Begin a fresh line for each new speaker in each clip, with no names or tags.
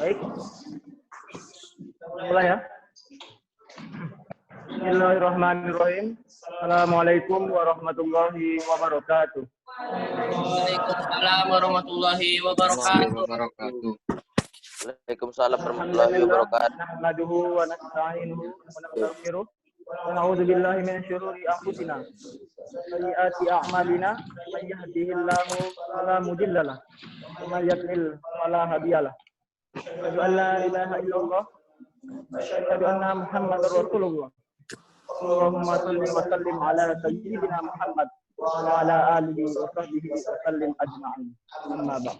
Baik. Mulai ya. Bismillahirrahmanirrahim. Assalamualaikum warahmatullahi wabarakatuh.
Waalaikumsalam warahmatullahi wabarakatuh.
Waalaikumsalam warahmatullahi wabarakatuh.
Nahmaduhu wa nasta'inuhu wa nastaghfiruh. Wa na'udzu billahi min syururi anfusina wa sayyiati a'malina. Man yahdihillahu fala mudilla lahu wa man yudlil fala hadiya lahu. Asyhadu an la ilaha illallah wa asyhadu anna Muhammadar Rasulullah. Allahumma shalli wa sallim ala sayyidina Muhammad wa ala alihi wa sahbihi wa sallim ajma'in. Amma ba'd.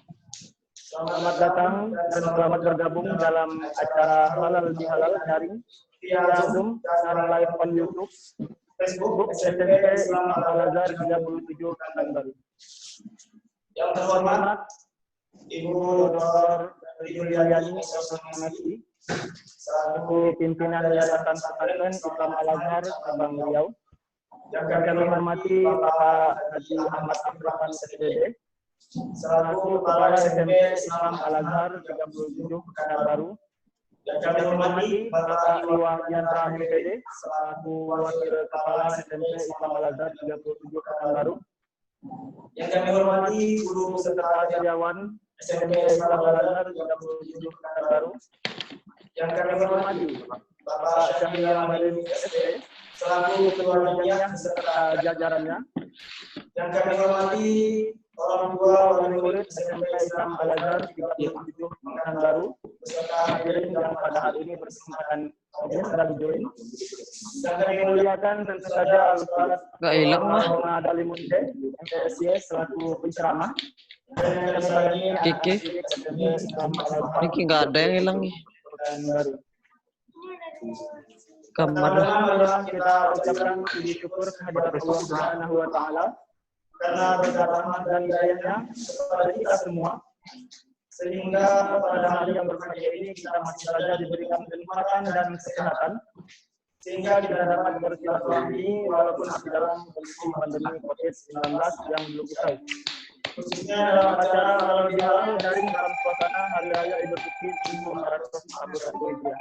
Selamat datang dan selamat bergabung dalam acara Halal Bihalal daring via Zoom dan live on YouTube, Facebook, SMP Islam Al-Azhar 37 Pekanbaru. Yang terhormat Ibu Dr. Yuliani SMSI, selaku pimpinan Yayasan Pesantren Islam Al-Azhar Cabang Riau. Yang kami hormati Bapak Haji Ahmad Afrafan SPD, selaku Kepala SMP Islam Al-Azhar 37 Pekanbaru. Yang kami hormati Bapak Iwan Yantra MPD, selaku Wakil Kepala SMP Islam Al-Azhar 37 Pekanbaru. Yang kami hormati Guru beserta karyawan SMP Islam Al-Azhar 37 Pekanbaru. Yang kami hormati Bapak Syahrial Rahmadin SP, selaku Ketua Panitia beserta jajarannya. Yang kami hormati orang tua wali murid SMP Islam Al-Azhar 37 Pekanbaru beserta hadirin yang pada hari ini berkesempatan sedang join. Dan kami muliakan tentu saja Al-Ustaz Muhammad Ali Munde, MPSY selaku penceramah.
Kiki nggak ada yang hilang nih. Kamar
kita ucapkan puji syukur kehadirat Allah Subhanahu wa taala karena berkat rahmat dan hidayahnya kepada kita semua, sehingga pada hari yang berbahagia ini kita masih saja diberikan kenikmatan dan kesehatan, sehingga kita dapat bersilaturahmi walaupun masih dalam kondisi pandemi COVID-19 yang belum usai. Khususnya dalam acara Halal Bihalal daring dalam suasana Hari Raya Idul Fitri 1441 Hijriah.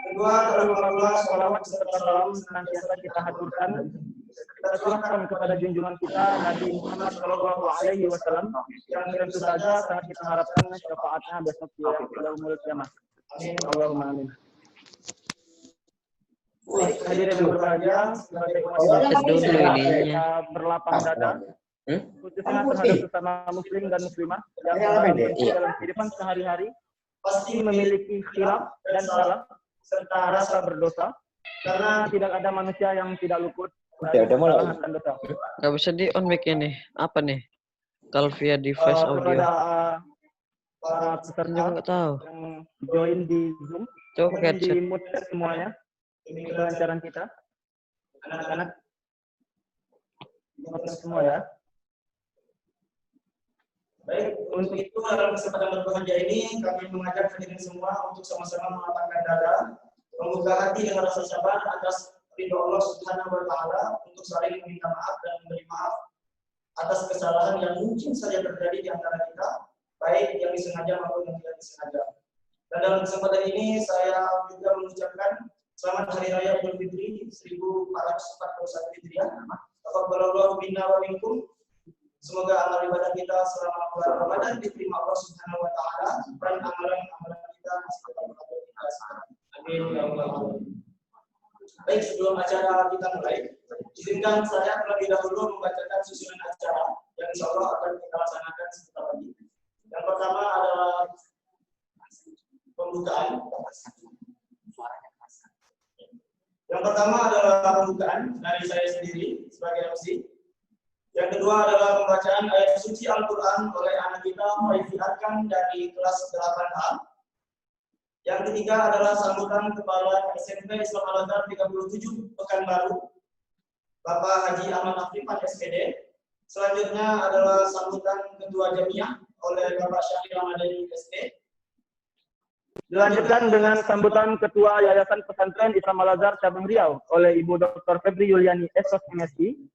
Kedua, terlalu sholawat serta salam senantiasa kita haturkan, kita curahkan kepada junjungan kita Nabi Muhammad SAW yang tentu saja sangat kita harapkan syafaatnya besok di yaumul qiyamah. Amin. Allahumma amin. Hadirin yang berbahagia, sebagai umat Islam kita berlapang dada khususnya terhadap sesama muslim dan muslimah yang dalam kehidupan sehari-hari pasti memiliki khilaf dan salah serta rasa berdosa, karena tidak ada manusia yang tidak luput dari kesalahan dan dosa.
Gak bisa di on mic ini. Apa nih? Kalau via device audio.
Kepada para peserta
nggak tahu
yang join di Zoom,
coba
di mute semuanya demi kelancaran kita. Anak-anak semua ya. Baik, untuk itu dalam kesempatan berbahagia ini kami mengajak hadirin semua untuk sama-sama melapangkan dada, membuka hati dengan rasa sabar atas ridho Allah Subhanahu wa taala untuk saling meminta maaf dan memberi maaf atas kesalahan yang mungkin saja terjadi di antara kita, baik yang disengaja maupun yang tidak disengaja. Dan dalam kesempatan ini saya juga mengucapkan selamat Hari Raya Idul Fitri 1441 Hijriah. Taqabbalallahu minna wa minkum. Semoga amal ibadah kita selama bulan Ramadan diterima Allah Subhanahu wa taala dan amalan-amalan kita masih tetap berhasil. Amin ya rabbal alamin. Baik, sebelum acara kita mulai, izinkan saya terlebih dahulu membacakan susunan acara yang insya Allah akan kita laksanakan sebentar lagi. Yang pertama adalah pembukaan. Yang pertama adalah pembukaan dari saya sendiri sebagai MC. Yang kedua adalah pembacaan ayat suci Al-Quran oleh anak kita Faizi Arkan dari kelas 8A. Yang ketiga adalah sambutan Kepala SMP Islam Al-Azhar 37 Pekanbaru, Bapak Haji Ahmad Afrifan SPD. Selanjutnya adalah sambutan Ketua Jamiah oleh Bapak Syahrial Rahmadin SD. Dilanjutkan dengan sambutan Ketua Yayasan Pesantren Islam Al-Azhar Cabang Riau oleh Ibu Dr. Febri Yuliani SMSI.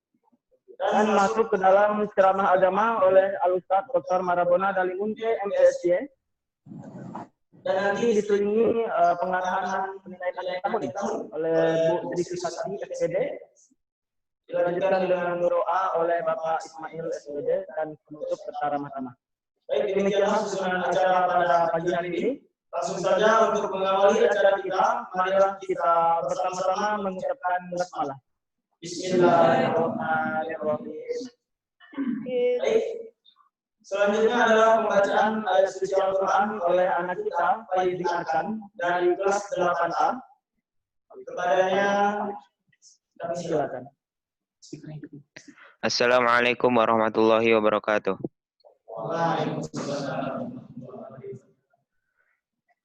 Dan masuk ke dalam ceramah agama oleh Al-Ustaz Dr. Marabona Dali Munte MPSY. Dan nanti diselingi pengarahan penilaian tamu oleh Bu Tri Susanti SPD. Dilanjutkan dengan doa oleh Bapak Ismail SPD dan penutup Ketara Mahkamah. Baik, demikianlah susunan acara pada pagi hari ini. Langsung saja untuk mengawali acara kita, marilah kita bersama-sama mengucapkan basmalah. Bismillahirrahmanirrahim. Baik. Selanjutnya adalah pembacaan ayat suci Al-Quran oleh anak kita, Faizi Arkan, dari kelas 8A. Kepadanya, kami silakan.
Assalamualaikum warahmatullahi wabarakatuh.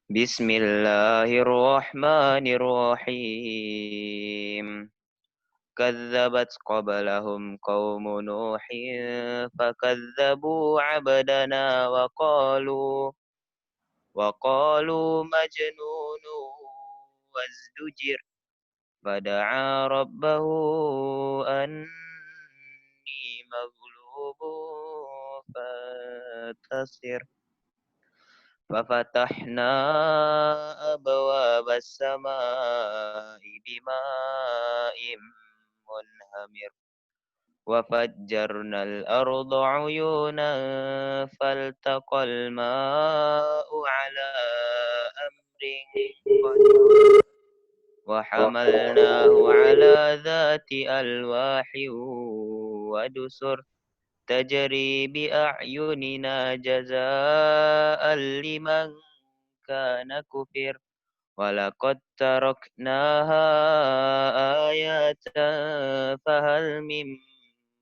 Bismillahirrahmanirrahim. كذبت قبلهم قوم نوح فكذبوا عبدنا وقالوا مجنون وازدجر فدعا ربه أني مغلوب فانتصر ففتحنا أبواب السماء بماء منهمر وفجرنا الأرض عيونا فالتقى الماء على أمر قدر وحملناه على ذات ألواح ودسر تجري بأعيننا جزاء لمن كان كفر ولقد تركناها آيات فهل من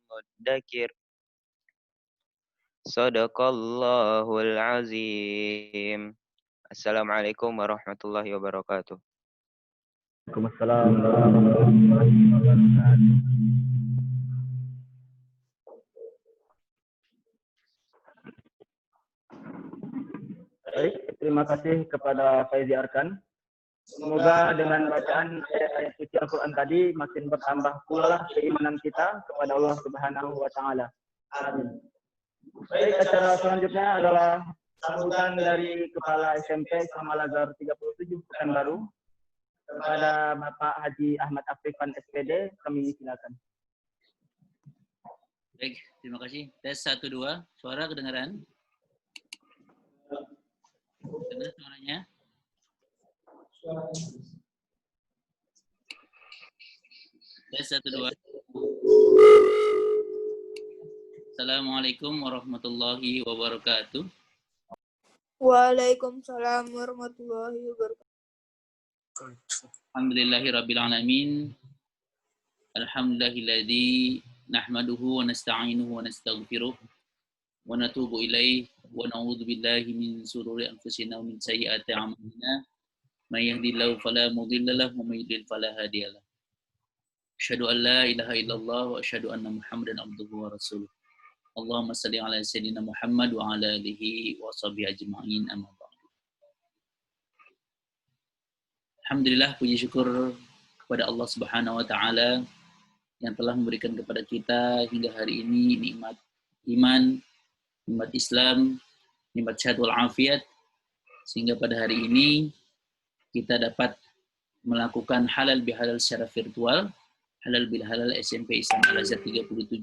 مدكر صدق الله العظيم. Assalamualaikum warahmatullahi wabarakatuh.
Waalaikumsalam warahmatullahi wabarakatuh. Baik, terima kasih kepada Faizi Arkan. Semoga dengan bacaan ayat-ayat suci Al-Quran tadi makin bertambah pula keimanan kita kepada Allah Subhanahu wa Ta'ala. Amin. Baik, acara selanjutnya adalah sambutan dari Kepala SMP Islam Al-Azhar 37 Pekanbaru kepada Bapak Haji Ahmad Afrifan SPD. Kami silakan.
Baik, terima kasih. Tes 1 2, suara kedengaran? Dengar suaranya? Tes 1 2. Assalamualaikum warahmatullahi wabarakatuh.
Waalaikumsalam warahmatullahi wabarakatuh.
Alhamdulillahirabbil alamin. Alhamdulillahilladzi nahmaduhu wa nasta'inuhu wa nastaghfiruh wa natubu ilaih wa na'udzu billahi min shururi anfusina wa min sayyiati a'malina. May yahdihillahu fala mudilla lahu wa may yudlil fala hadiya lahu. Asyhadu an la ilaha illallah wa asyhadu anna Muhammadan abduhu wa rasuluh. Allahumma shalli ala sayyidina Muhammad wa ala alihi wa sahbihi ajma'in amma ba'du. Alhamdulillah, puji syukur kepada Allah Subhanahu wa taala yang telah memberikan kepada kita hingga hari ini nikmat iman, nikmat Islam, nikmat sehat wal afiat, sehingga pada hari ini kita dapat melakukan halal bihalal secara virtual, halal bihalal SMP Islam Al-Azhar 37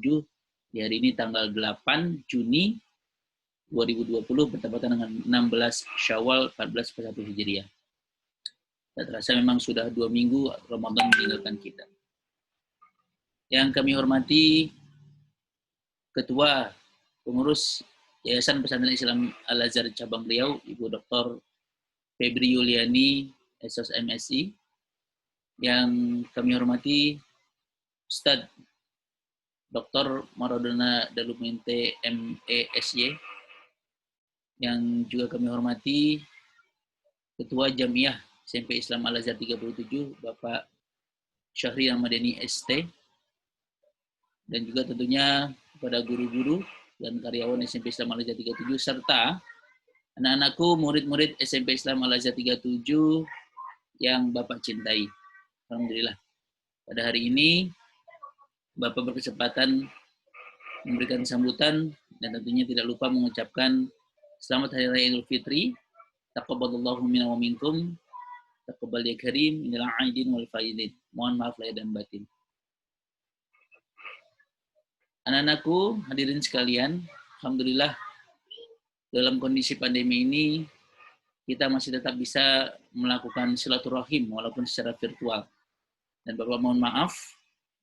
di hari ini tanggal 8 Juni 2020 bertepatan dengan 16 Syawal 1441 Hijriah. Tak terasa memang sudah 2 minggu Ramadan meninggalkan kita. Yang kami hormati Ketua Pengurus Yayasan Pesantren Islam Al-Azhar Cabang Riau, Ibu Dr. Febri Yuliani, SOS MSI. Yang kami hormati Ustadz Dr. Maradona Dalumente MESY. Yang juga kami hormati Ketua Jamiah SMP Islam Al-Azhar 37, Bapak Syahri Ramadhani ST. Dan juga tentunya kepada guru-guru dan karyawan SMP Islam Al-Azhar 37, serta anak-anakku, murid-murid SMP Islam Al-Azhar 37 yang Bapak cintai. Alhamdulillah. Pada hari ini, Bapak berkesempatan memberikan sambutan dan tentunya tidak lupa mengucapkan Selamat Hari Raya Idul Fitri Taqabbalallahu minna wa minkum. Taqabbal ya karim, minal aidin wal faidin. Mohon maaf lahir dan batin. Anak-anakku, hadirin sekalian, alhamdulillah dalam kondisi pandemi ini kita masih tetap bisa melakukan silaturahim walaupun secara virtual. Dan Bapak mohon maaf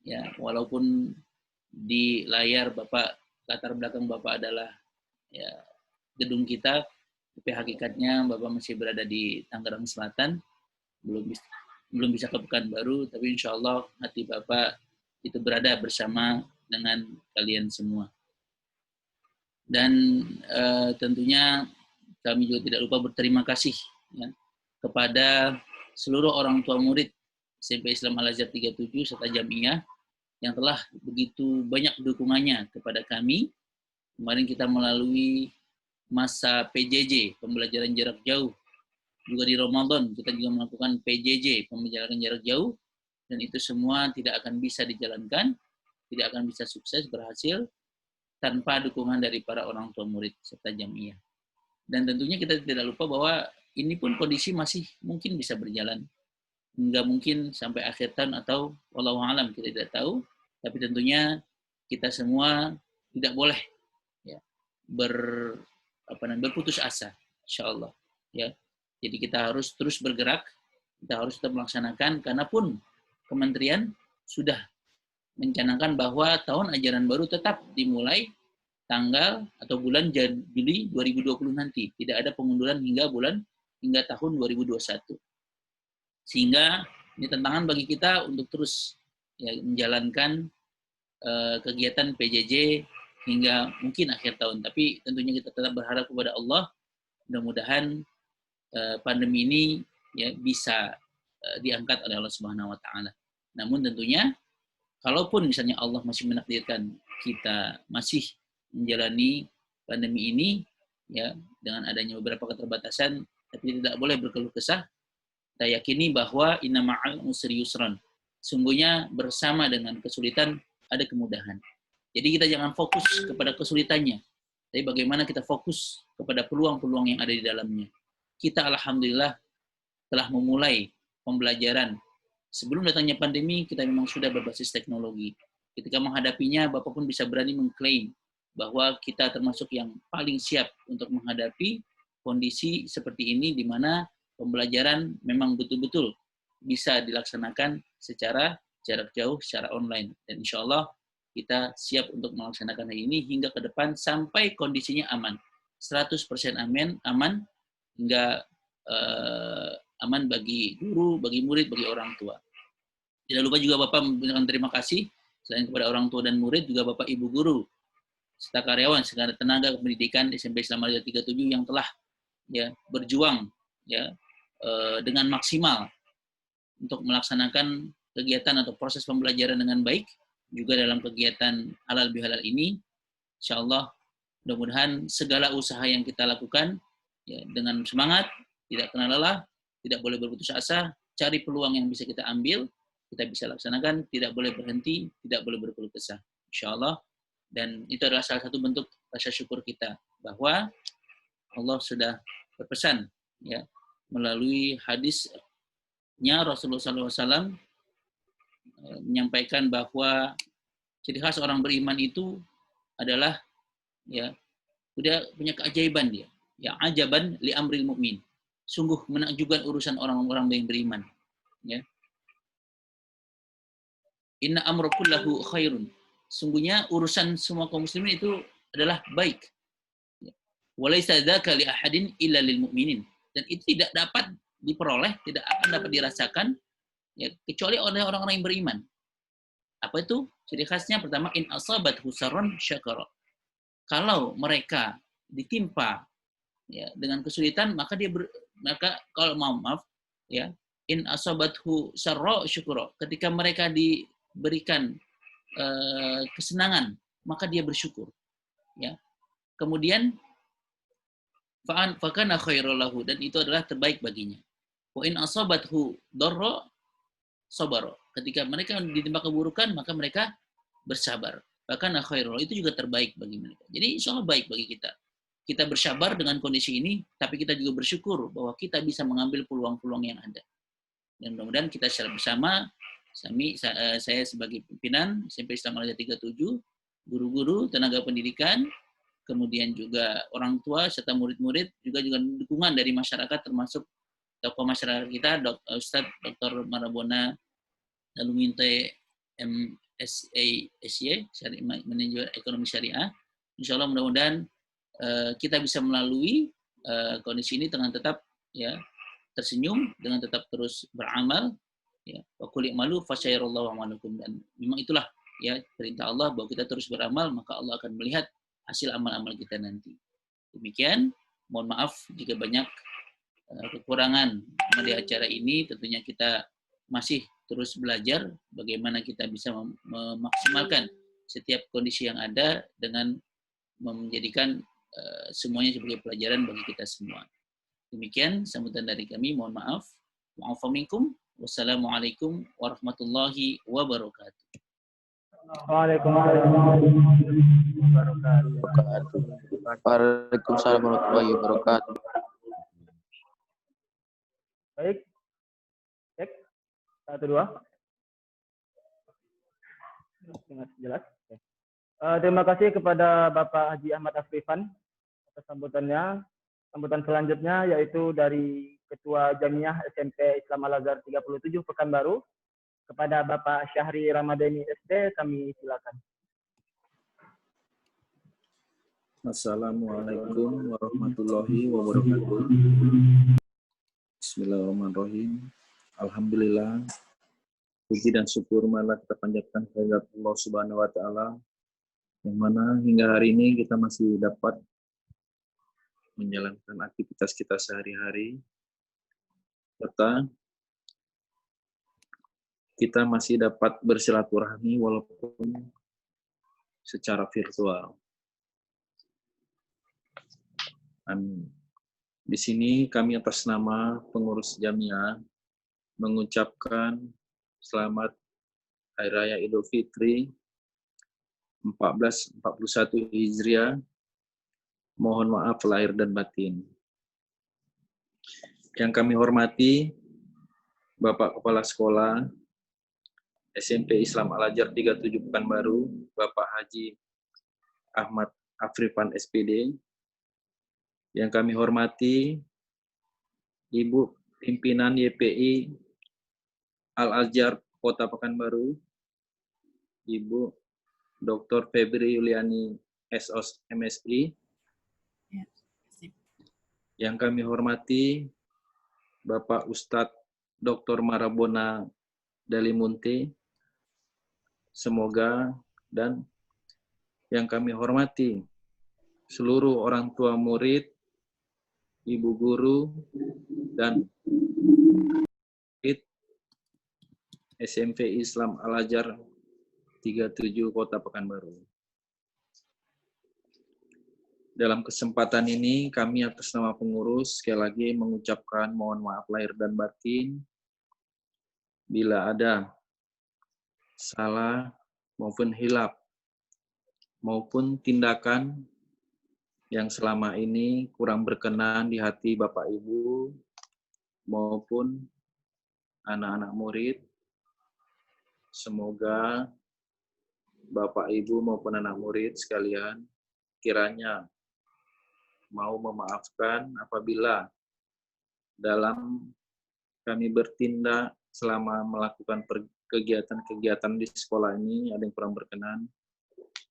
ya, walaupun di layar Bapak, latar belakang Bapak adalah ya gedung kita, tapi hakikatnya Bapak masih berada di Tangerang Selatan, belum bisa ke Pekanbaru, tapi insya Allah hati Bapak itu berada bersama dengan kalian semua. Dan tentunya kami juga tidak lupa berterima kasih ya, kepada seluruh orang tua murid SMP Islam Al-Azhar 37 serta Jamiah yang telah begitu banyak dukungannya kepada kami. Kemarin kita melalui masa PJJ, pembelajaran jarak jauh. Juga di Ramadan kita juga melakukan PJJ, pembelajaran jarak jauh. Dan itu semua tidak akan bisa dijalankan, tidak akan bisa sukses, berhasil, tanpa dukungan dari para orang tua murid serta Jamiah. Dan tentunya kita tidak lupa bahwa ini pun kondisi masih mungkin bisa berjalan. Nggak mungkin sampai akhir tahun atau wallahu alam, kita tidak tahu. Tapi tentunya kita semua tidak boleh ya, berputus asa, insya Allah. Ya. Jadi kita harus terus bergerak, kita harus tetap melaksanakan, karena pun kementerian sudah mencanangkan bahwa tahun ajaran baru tetap dimulai tanggal atau bulan Juli 2020 nanti. Tidak ada pengunduran hingga tahun 2021. Sehingga ini tantangan bagi kita untuk terus ya, menjalankan kegiatan PJJ hingga mungkin akhir tahun. Tapi tentunya kita tetap berharap kepada Allah, mudah-mudahan pandemi ini ya bisa diangkat oleh Allah Subhanahu wa taala. Namun tentunya kalaupun misalnya Allah masih menakdirkan kita masih menjalani pandemi ini ya dengan adanya beberapa keterbatasan, tapi tidak boleh berkeluh kesah. Kita yakini bahwa inna ma'al usri yusran. Sungguhnya bersama dengan kesulitan ada kemudahan. Jadi kita jangan fokus kepada kesulitannya, tapi bagaimana kita fokus kepada peluang-peluang yang ada di dalamnya. Kita alhamdulillah telah memulai pembelajaran. Sebelum datangnya pandemi, kita memang sudah berbasis teknologi. Ketika menghadapinya, Bapak pun bisa berani mengklaim bahwa kita termasuk yang paling siap untuk menghadapi kondisi seperti ini, di mana pembelajaran memang betul-betul bisa dilaksanakan secara jarak jauh, secara online. Dan insya Allah kita siap untuk melaksanakan hal ini hingga ke depan sampai kondisinya aman. 100% aman, hingga aman bagi guru, bagi murid, bagi orang tua. Tidak lupa juga Bapak memberikan terima kasih selain kepada orang tua dan murid, juga Bapak Ibu guru serta karyawan segala tenaga pendidikan SMP Islam Al-Azhar 37 yang telah ya berjuang ya dengan maksimal untuk melaksanakan kegiatan atau proses pembelajaran dengan baik, juga dalam kegiatan halal bihalal ini. Insyaallah mudah-mudahan segala usaha yang kita lakukan ya, dengan semangat, tidak kenal lelah, tidak boleh berputus asa, cari peluang yang bisa kita ambil, kita bisa laksanakan, tidak boleh berhenti, tidak boleh berkeluh kesah. Insyaallah. Dan itu adalah salah satu bentuk rasa syukur kita bahwa Allah sudah berpesan ya melalui hadisnya Rasulullah SAW menyampaikan bahwa ciri khas orang beriman itu adalah ya udah punya keajaiban dia. Ya ajaban li amril mukmin. Sungguh menakjubkan urusan orang-orang yang beriman. Ya. Inna amra kullahu khairun. Sungguhnya urusan semua kaum muslimin itu adalah baik. Walaysa dzaka li ahadin illa lil mu'minin. Dan itu tidak dapat diperoleh, tidak akan dapat dirasakan ya, kecuali oleh orang-orang yang beriman. Apa itu? Ciri khasnya pertama, in asabathu sarran syakara. Kalau mereka ditimpa ya, dengan kesulitan, maka kalau maaf ya, in asabathu sarra syukura. Ketika mereka diberikan kesenangan, maka dia bersyukur. Ya. Kemudian fakana khairul lahu, dan itu adalah terbaik baginya. Wa in asabathu darra sabara. Ketika mereka ditimpa keburukan, maka mereka bersabar. Fakana khairul lahu, itu juga terbaik bagi mereka. Jadi insyaallah baik bagi kita. kita bersabar dengan kondisi ini, tapi kita juga bersyukur bahwa kita bisa mengambil peluang-peluang yang ada. Dan mudah-mudahan kita secara bersama, saya sebagai pimpinan SMP Islam Al Azhar 37, guru-guru, tenaga pendidikan, kemudian juga orang tua serta murid-murid, juga dukungan dari masyarakat termasuk tokoh masyarakat kita, Ustadz Dr. Marabona Daluminte MSA Manajer Ekonomi Syariah. Insya Allah mudah-mudahan kita bisa melalui kondisi ini dengan tetap ya tersenyum, dengan tetap terus beramal, ya. Wa qul i'malu fasyarallahu a'malakum, dan memang itulah ya perintah Allah bahwa kita terus beramal, maka Allah akan melihat hasil amal-amal kita nanti. Demikian, mohon maaf jika banyak kekurangan di acara ini. Tentunya kita masih terus belajar bagaimana kita bisa memaksimalkan setiap kondisi yang ada dengan menjadikan semuanya sebagai pelajaran bagi kita semua. Demikian sambutan dari kami. Mohon maaf. Wa'afu minkum. Wassalamualaikum warahmatullahi wabarakatuh.
Waalaikumsalam warahmatullahi wabarakatuh.
Waalaikumsalam warahmatullahi wabarakatuh.
Baik. Cek. 1, 2. Dengan jelas. Terima kasih kepada Bapak Haji Ahmad Afrifan atas sambutannya. Sambutan selanjutnya yaitu dari Ketua Jamiah SMP Islam Al Azhar 37 Pekanbaru, kepada Bapak Syahri Ramadhani SD, kami silakan.
Assalamualaikum warahmatullahi wabarakatuh. Bismillahirrahmanirrahim. Alhamdulillah. Puji dan syukur marilah kita panjatkan kehadirat Allah Subhanahu wa taala, yang mana hingga hari ini kita masih dapat menjalankan aktivitas kita sehari-hari, serta kita masih dapat bersilaturahmi walaupun secara virtual. Amin. Di sini kami atas nama pengurus Jamiah mengucapkan selamat Hari Raya Idul Fitri 1441 Hijriah. Mohon maaf lahir dan batin. Yang kami hormati Bapak Kepala Sekolah SMP Islam Al Azhar 37 Pekanbaru, Bapak Haji Ahmad Afrifan SPD. Yang kami hormati Ibu Pimpinan YPI Al Azhar Kota Pekanbaru, Ibu Dr. Febri Yuliani SOS MSI. Yang kami hormati Bapak Ustadz Dr. Marabona Dalimunte, semoga, dan yang kami hormati seluruh orang tua murid, ibu guru, dan murid SMP Islam Al Azhar 37 Kota Pekanbaru. Dalam kesempatan ini, kami atas nama pengurus sekali lagi mengucapkan mohon maaf lahir dan batin bila ada salah maupun hilaf maupun tindakan yang selama ini kurang berkenan di hati Bapak Ibu maupun anak-anak murid. Semoga Bapak Ibu maupun anak murid sekalian kiranya mau memaafkan apabila dalam kami bertindak selama melakukan kegiatan-kegiatan di sekolah ini ada yang kurang berkenan,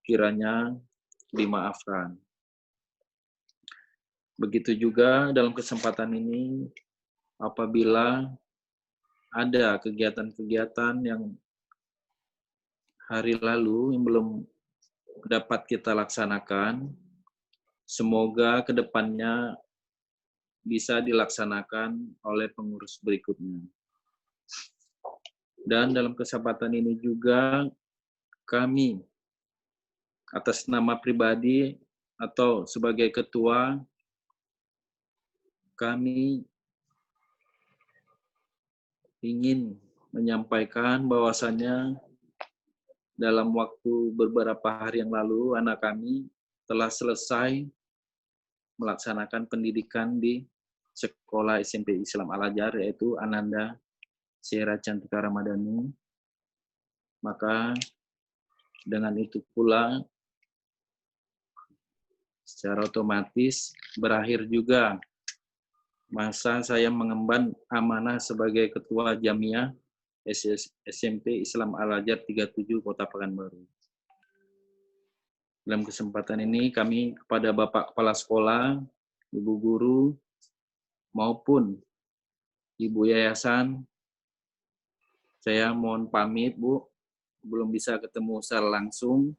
kiranya dimaafkan. Begitu juga dalam kesempatan ini, apabila ada kegiatan-kegiatan yang hari lalu yang belum dapat kita laksanakan, semoga kedepannya bisa dilaksanakan oleh pengurus berikutnya. Dan dalam kesempatan ini juga kami atas nama pribadi atau sebagai ketua, kami ingin menyampaikan bahwasannya dalam waktu beberapa hari yang lalu anak kami telah selesai melaksanakan pendidikan di Sekolah SMP Islam Al-Azhar, yaitu Ananda Syera Cantika Ramadhani. Maka dengan itu pula secara otomatis berakhir juga masa saya mengemban amanah sebagai Ketua Jamiah SMP Islam Al-Azhar 37 Kota Pekanbaru. Dalam kesempatan ini kami kepada Bapak Kepala Sekolah, Ibu Guru, maupun Ibu Yayasan, saya mohon pamit, Bu, belum bisa ketemu secara langsung.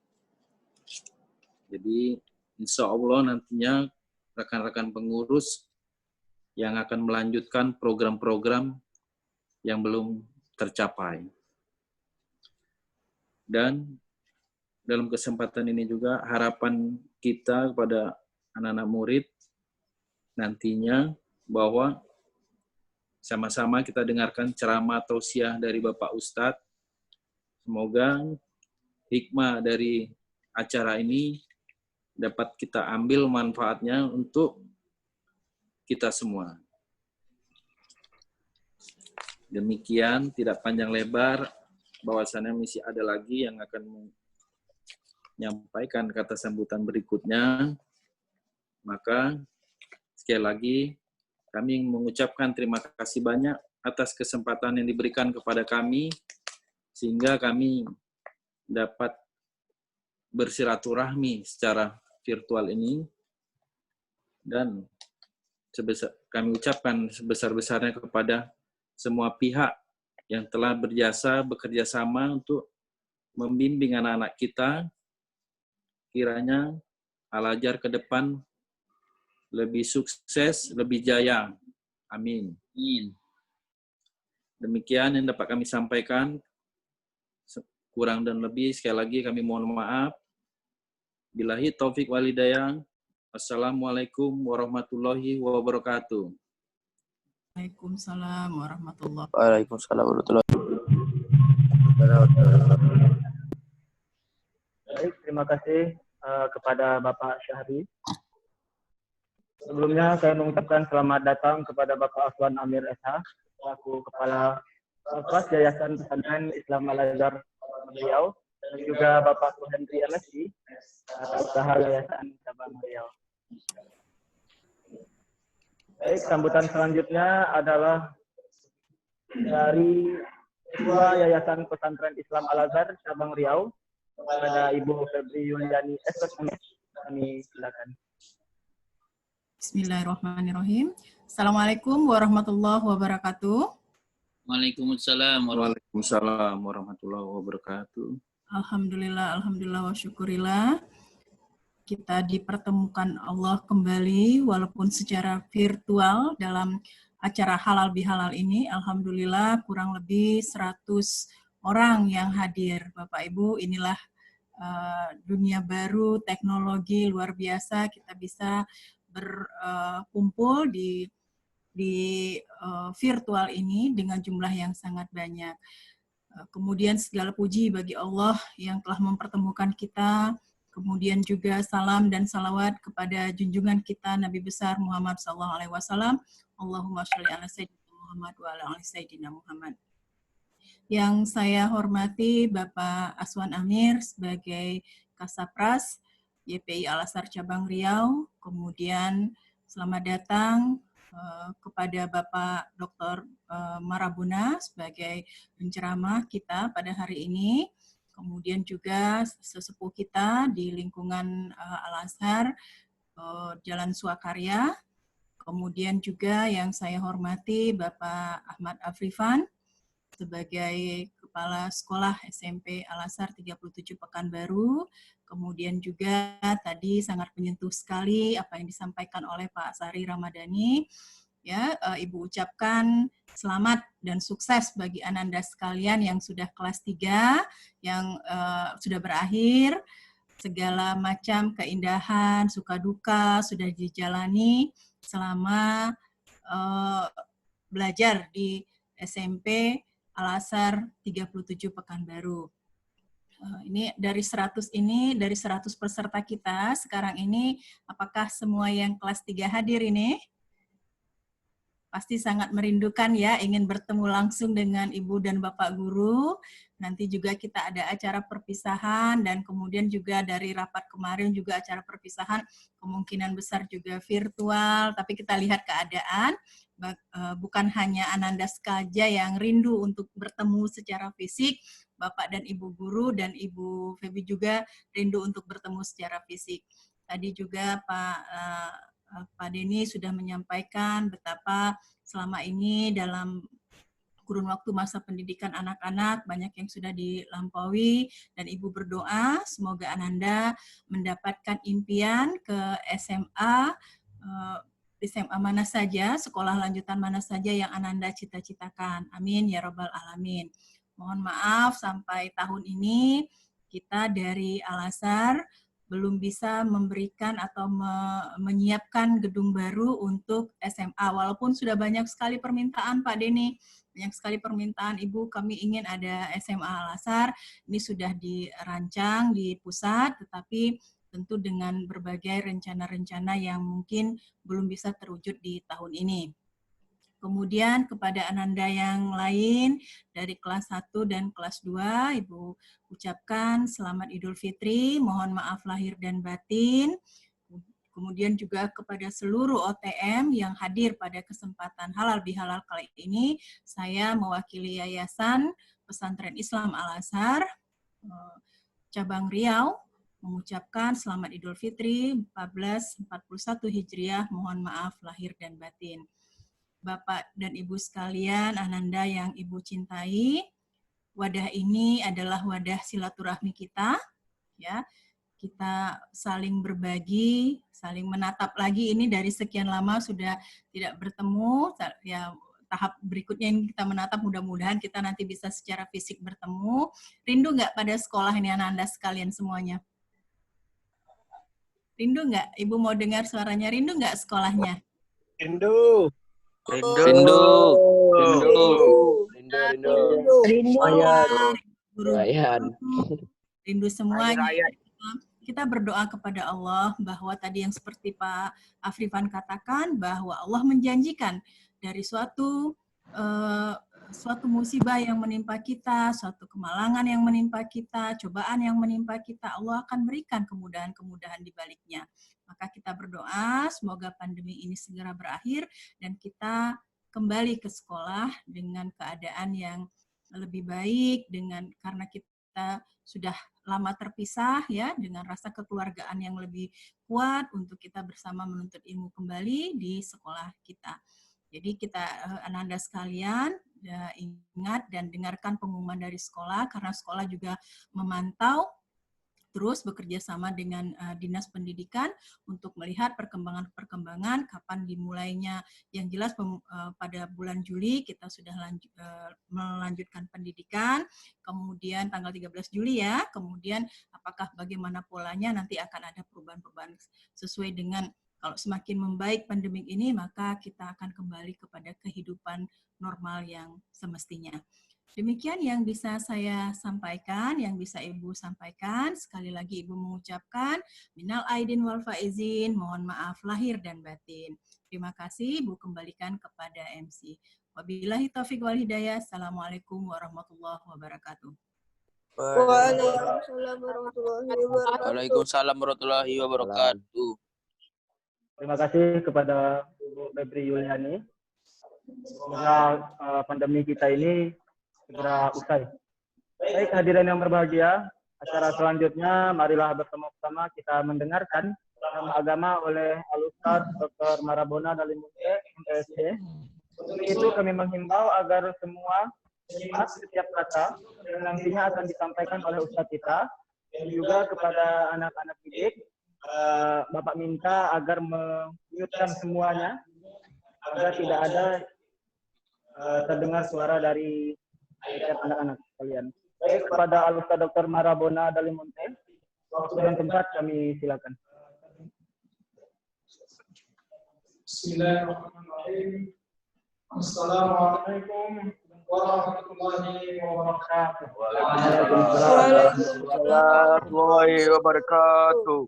Jadi insya Allah nantinya rekan-rekan pengurus yang akan melanjutkan program-program yang belum tercapai. Dan dalam kesempatan ini juga harapan kita kepada anak-anak murid nantinya bahwa sama-sama kita dengarkan ceramah tausiah dari Bapak Ustadz. Semoga hikmah dari acara ini dapat kita ambil manfaatnya untuk kita semua. Demikian, tidak panjang lebar, bahwasannya misi ada lagi yang akan menyampaikan kata sambutan berikutnya. Maka sekali lagi kami mengucapkan terima kasih banyak atas kesempatan yang diberikan kepada kami sehingga kami dapat bersilaturahmi secara virtual ini, dan kami ucapkan sebesar-besarnya kepada semua pihak yang telah berjasa bekerja sama untuk membimbing anak-anak kita. Kiranya Al-Azhar ke depan lebih sukses, lebih jaya. Amin. Demikian yang dapat kami sampaikan. Kurang dan lebih sekali lagi kami mohon maaf. Billahi taufik walhidayah. Assalamualaikum warahmatullahi wabarakatuh.
Waalaikumsalam warahmatullahi wabarakatuh.
Waalaikumsalam warahmatullahi
Baik, terima kasih kepada Bapak Syahri. Sebelumnya saya mengucapkan selamat datang kepada Bapak Aswan Amir SH, selaku Kepala Lapas Yayasan Pesantren Islam Al-Azhar Riau, dan juga Bapak Henry MSI, Tata Usaha Yayasan Cabang Riau. Baik, sambutan selanjutnya adalah dari Ketua Yayasan Pesantren Islam Al-Azhar Cabang Riau, kepada Ibu Febri Yuliani SPMS. Kami silakan.
Bismillahirrahmanirrahim. Assalamualaikum warahmatullahi wabarakatuh.
Waalaikumsalam warahmatullahi
Waalaikumsalam warahmatullahi wabarakatuh.
Alhamdulillah, alhamdulillah wa syukurillah. Kita dipertemukan Allah kembali walaupun secara virtual dalam acara halal bihalal ini. Alhamdulillah kurang lebih 100 orang yang hadir. Bapak Ibu, inilah dunia baru, teknologi luar biasa. Kita bisa berkumpul di virtual ini dengan jumlah yang sangat banyak. Kemudian segala puji bagi Allah yang telah mempertemukan kita. Kemudian juga salam dan salawat kepada junjungan kita Nabi besar Muhammad SAW. Allahumma sholli ala sayyidina Muhammad wa ala ali sayyidina Muhammad. Yang saya hormati Bapak Aswan Amir sebagai Kasapras YPI Al-Azhar Cabang Riau. Kemudian selamat datang kepada Bapak Dr. Marabuna sebagai penceramah kita pada hari ini. Kemudian juga sesepuh kita di lingkungan Al-Azhar, Jalan Swakarya. Kemudian juga yang saya hormati Bapak Ahmad Afrifan sebagai Kepala Sekolah SMP Al-Azhar 37 Pekanbaru. Kemudian juga tadi sangat menyentuh sekali apa yang disampaikan oleh Pak Sari Ramadhani. Ya, Ibu ucapkan selamat dan sukses bagi Ananda sekalian yang sudah kelas 3, yang sudah berakhir. Segala macam keindahan, suka duka sudah dijalani selama belajar di SMP Al-Azhar 37 Pekanbaru. Ini dari 100 peserta kita sekarang ini, apakah semua yang kelas 3 hadir ini? Pasti sangat merindukan ya, ingin bertemu langsung dengan Ibu dan Bapak Guru. Nanti juga kita ada acara perpisahan, dan kemudian juga dari rapat kemarin juga acara perpisahan, kemungkinan besar juga virtual, tapi kita lihat keadaan. Bukan hanya Ananda saja yang rindu untuk bertemu secara fisik, Bapak dan Ibu Guru dan Ibu Febi juga rindu untuk bertemu secara fisik. Tadi juga Pak Denny sudah menyampaikan betapa selama ini dalam kurun waktu masa pendidikan anak-anak banyak yang sudah dilampaui, dan Ibu berdoa semoga Ananda mendapatkan impian ke SMA mana saja, sekolah lanjutan mana saja yang Ananda cita-citakan. Amin ya Rabbal Alamin. Mohon maaf sampai tahun ini kita dari Al-Azhar belum bisa memberikan atau menyiapkan gedung baru untuk SMA. Walaupun sudah banyak sekali permintaan Pak Denny, banyak sekali permintaan Ibu, kami ingin ada SMA Al-Azhar. Ini sudah dirancang di pusat, tetapi tentu dengan berbagai rencana-rencana yang mungkin belum bisa terwujud di tahun ini. Kemudian kepada Ananda yang lain dari kelas 1 dan kelas 2, Ibu ucapkan selamat Idul Fitri, mohon maaf lahir dan batin. Kemudian juga kepada seluruh OTM yang hadir pada kesempatan Halal Bihalal kali ini, saya mewakili Yayasan Pesantren Islam Al-Azhar Cabang Riau mengucapkan selamat Idul Fitri 1441 Hijriah, mohon maaf lahir dan batin. Bapak dan Ibu sekalian, Ananda yang Ibu cintai, wadah ini adalah wadah silaturahmi kita, ya. Kita saling berbagi, saling menatap lagi. Ini dari sekian lama sudah tidak bertemu, ya. Tahap berikutnya ini kita menatap, mudah-mudahan kita nanti bisa secara fisik bertemu. Rindu nggak pada sekolah ini Ananda sekalian semuanya? Rindu nggak? Ibu mau dengar suaranya. Rindu nggak sekolahnya?
Rindu.
Rindu.
Rindu.
Rindu semuanya. Kita berdoa kepada Allah bahwa tadi yang seperti Pak Afrifan katakan, bahwa Allah menjanjikan dari suatu musibah yang menimpa kita, suatu kemalangan yang menimpa kita, cobaan yang menimpa kita, Allah akan berikan kemudahan-kemudahan di baliknya. Maka kita berdoa semoga pandemi ini segera berakhir dan kita kembali ke sekolah dengan keadaan yang lebih baik, karena kita sudah lama terpisah ya, dengan rasa kekeluargaan yang lebih kuat untuk kita bersama menuntut ilmu kembali di sekolah kita. Jadi kita Ananda sekalian ingat dan dengarkan pengumuman dari sekolah, karena sekolah juga memantau terus bekerja sama dengan Dinas Pendidikan untuk melihat perkembangan kapan dimulainya. Yang jelas pada bulan Juli kita sudah melanjutkan pendidikan, kemudian tanggal 13 Juli ya, kemudian apakah bagaimana polanya nanti akan ada perubahan-perubahan sesuai dengan kalau semakin membaik pandemik ini, maka kita akan kembali kepada kehidupan normal yang semestinya. Demikian yang bisa saya sampaikan, yang bisa Ibu sampaikan. Sekali lagi Ibu mengucapkan minal aidin wal faizin, mohon maaf lahir dan batin. Terima kasih, Ibu kembalikan kepada MC. Wabillahi taufiq wal hidayah. Assalamualaikum warahmatullahi wabarakatuh.
Waalaikumsalam warahmatullahi wabarakatuh.
Waalaikumsalam warahmatullahi wabarakatuh.
Terima kasih kepada Bu Febri Yuliani. Semoga pandemi kita ini segera usai. Baik, hadirin yang berbahagia, acara selanjutnya marilah bersama-sama kita mendengarkan ceramah agama oleh Al-Ustaz Dr. Marabona Dalimunte, MPSD. Untuk itu kami menghimbau agar semua menyimak setiap kata yang nantinya akan disampaikan oleh Ustaz kita, dan juga kepada anak-anak didik, Bapak minta agar mute-kan semuanya agar tidak ada terdengar suara dari anak-anak sekalian. Baik, kepada Al-Ustaz Dr. Marabona Dalimunte, waktu dan tempat kami silakan.
Bismillahirrahmanirrahim. Assalamualaikum
warahmatullahi wabarakatuh.
Waalaikumsalam warahmatullahi wabarakatuh.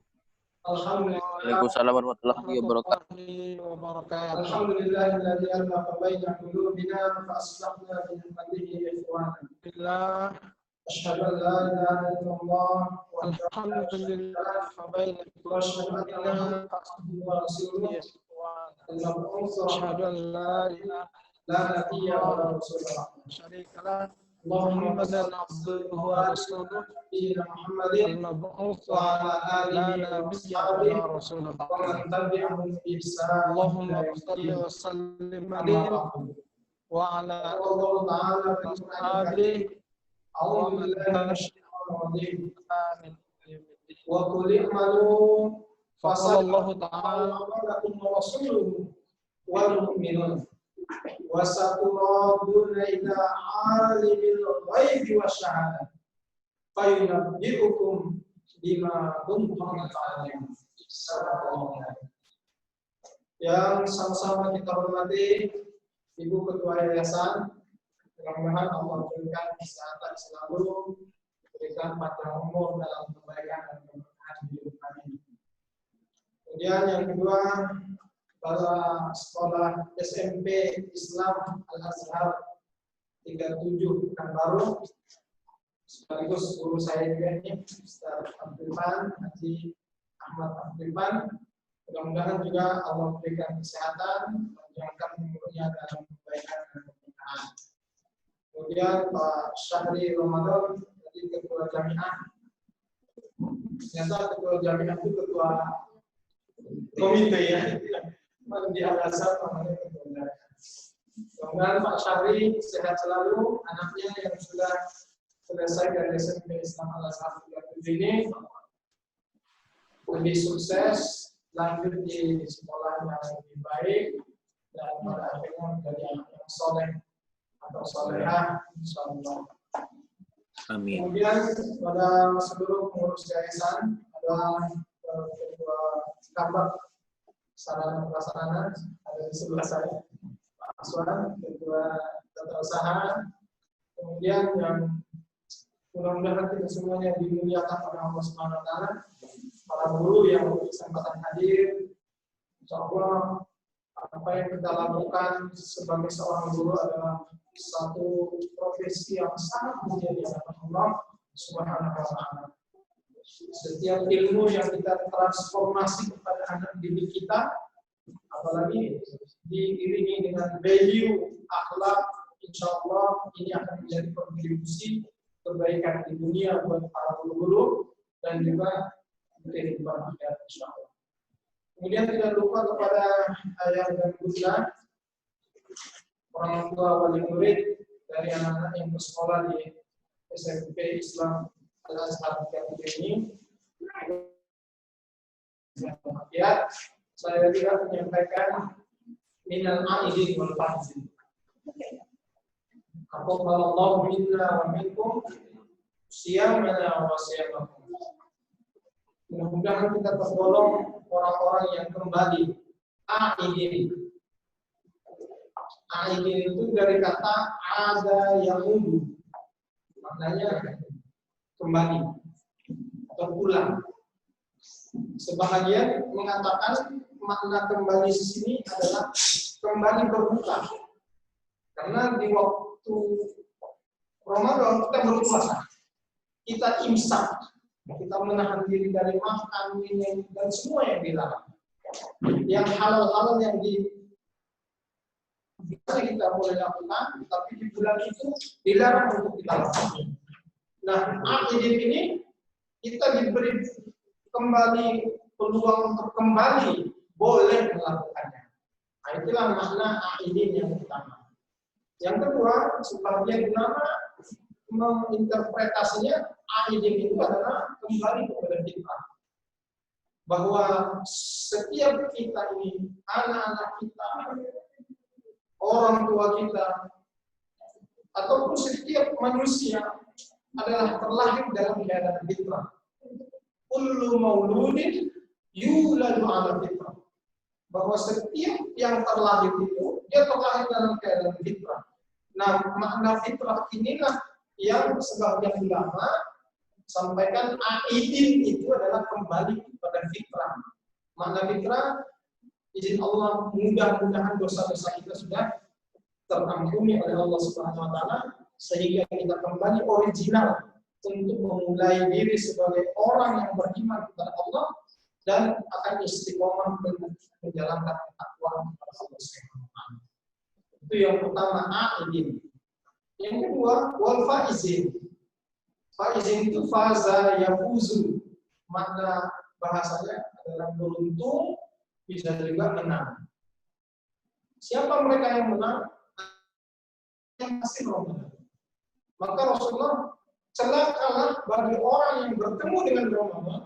Alhamdulillah.
Warahmatullahi wabarakatuh.
Alhamdulillahilladzi alafa baina qulubina fa aslahna bi ni'matihi ikhwana. Asyhadu an la ilaha illallah wa alhamdulillah fa baina qulubina fa aslihu wa rasuluhu asyhadu an la ilaha la nabiyya wa la rasulullah syarika lah Muhammadan abduhu wa rasuluhu ila Muhammadin al-mab'uts wa ala alihi wa sahbihi wa rasulullah wa man tabi'ahum bi ihsan. Allahumma shalli wa sallim alaihi wa ala alihi a'udzu billahi minasyaitonir rajim. Amin. Wa qul i'malu fa sallallahu ta'ala wa rasuluhu wal mu'minun wa saturaduna ila alimil ghaibi wasyahadah fa yunabbi'ukum bima kuntum ta'malun. Yang sama-sama kita hormati Ibu Ketua Yayasan, mudah-mudahan Allah berikan kesehatan selalu, berikan panjang umur dalam kebaikan dan keberkahan hidup kami. Kemudian yang kedua, para sekolah SMP Islam Al-Azhar 37 Pekanbaru, sekaligus guru saya juga ini, Ustaz Abdulman, Haji Ahmad Abdulman. Mudah-mudahan juga Allah berikan kesehatan, panjangkan umurnya dalam kebaikan dan keberkahan. Kemudian Pak Syahri Ramadan, jadi Ketua Jamiah. Ternyata Ketua Jamiah itu Ketua Komite ya. Di Al-Azhar namanya Ketua Jamiah. Kemudian Pak Syahri sehat selalu, anaknya yang sudah selesai dari SMP Islam Al-Azhar 37 ini lebih sukses, lanjut di sekolah yang lebih baik, dan pada akhirnya menjadi anak yang soleh atau solehah, insyaallah.
Amin.
Kemudian pada seluruh pengurus yayasan adalah Ketua Kabak Sarana Prasarana ada di sebelah saya, Pak Aswan, Ketua Tata Usaha. Kemudian yang mudah-mudahan kita semuanya dimuliakan oleh Allah Subhanahu wa taala, para guru yang berkesempatan hadir. Insyaallah apa yang kita lakukan sebagai seorang guru adalah satu profesi yang sangat mulia di hadapan Allah Subhanahu wa taala. Setiap ilmu yang kita transformasi kepada anak didik kita, apalagi diiringi dengan value akhlak, insyaallah ini akan menjadi kontribusi kebaikan di dunia buat para guru-guru dan juga di kehidupan akhirat insyaallah. Kemudian tidak lupa kepada ayah dan bunda, orang tua wali murid dari anak-anak yang bersekolah di SMP Islam Al-Azhar ini. Ya, saya juga menyampaikan minal aidin wal faizin. Aqballallahu minna wa minkum siyamana wa siyamakum. Mudah-mudahan kita tergolong orang-orang yang kembali. Aidin. Aidin itu dari kata ada yang undu. Maknanya kembali atau pulang. Sebahagian mengatakan makna kembali di sini adalah kembali berbuka. Karena di waktu Ramadan kita berpuasa, kita imsak, kita menahan diri dari makan, minum, dan semua yang dilarang. Yang halal-halal yang bisa kita boleh lakukan, tapi di bulan itu dilarang untuk kita lakukan. Nah, akhir ini kita diberi kembali peluang untuk kembali boleh melakukannya. Nah, itulah makna aidin yang pertama. Yang kedua, sebagian ulama menginterpretasinya aidin itu adalah kembali kepada fitrah. Bahwa setiap kita ini, anak-anak kita, orang tua kita, ataupun setiap manusia adalah terlahir dalam keadaan fitrah. Kullu mauludin yuladu ala fitrah. Bahwa setiap yang terlahir itu dia terlahir dalam keadaan fitrah.
Nah, makna fitrah inilah yang sebagian ulama sampaikan aidin itu adalah kembali kepada fitrah. Makna fitrah, izin Allah, mudah-mudahan dosa-dosa kita sudah terampuni oleh Allah Subhanahu wa taala sehingga kita kembali original untuk memulai diri sebagai orang yang beriman kepada Allah dan akan istiqomah menjalankan ketakwaan kepada Allah Subhanahu wa taala. Itu yang pertama, aidin. Yang kedua, wal faizin. Faizin itu faza yafuzu. Makna bahasanya adalah beruntung, bisa juga menang. Siapa mereka yang menang? Yang masih Ramadan. Maka Rasulullah celakalah bagi orang yang bertemu dengan Ramadan,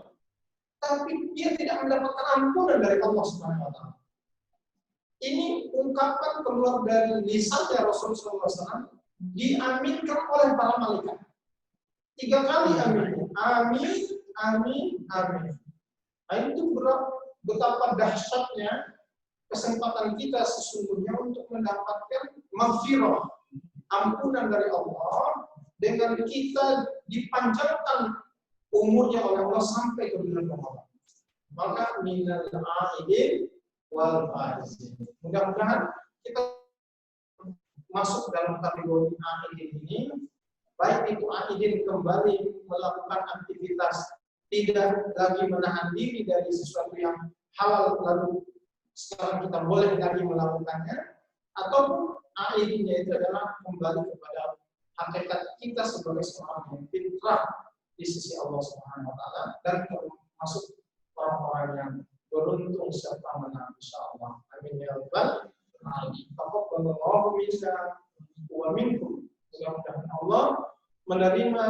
tapi dia tidak mendapatkan ampunan dari Allah Subhanahu wa taala. Ini ungkapan keluar dari lisannya Rasulullah SAW, diaminkan oleh para malaikat. 3 kali amin. Amin, amin, amin. Nah, itu betapa dahsyatnya kesempatan kita sesungguhnya untuk mendapatkan maghfirah, ampunan dari Allah, dengan kita dipanjangkan umurnya oleh Allah sampai ke bulan Ramadan. Maka minal aidin wal faizin. Mudah-mudahan kita masuk dalam kategori aidin ini, baik itu aidin kembali melakukan aktivitas, tidak lagi menahan diri dari sesuatu yang halal lalu sekarang kita boleh lagi melakukannya, ataupun aidinnya itu adalah kembali kepada hakikat kita sebagai seorang yang fitrah di sisi Allah Subhanahu wa taala dan termasuk orang-orang yang beruntung serta menang insyaallah. Amin ya rabbal alamin. Taqabbalallahu minna wa minkum. Mudah-mudahan Allah menerima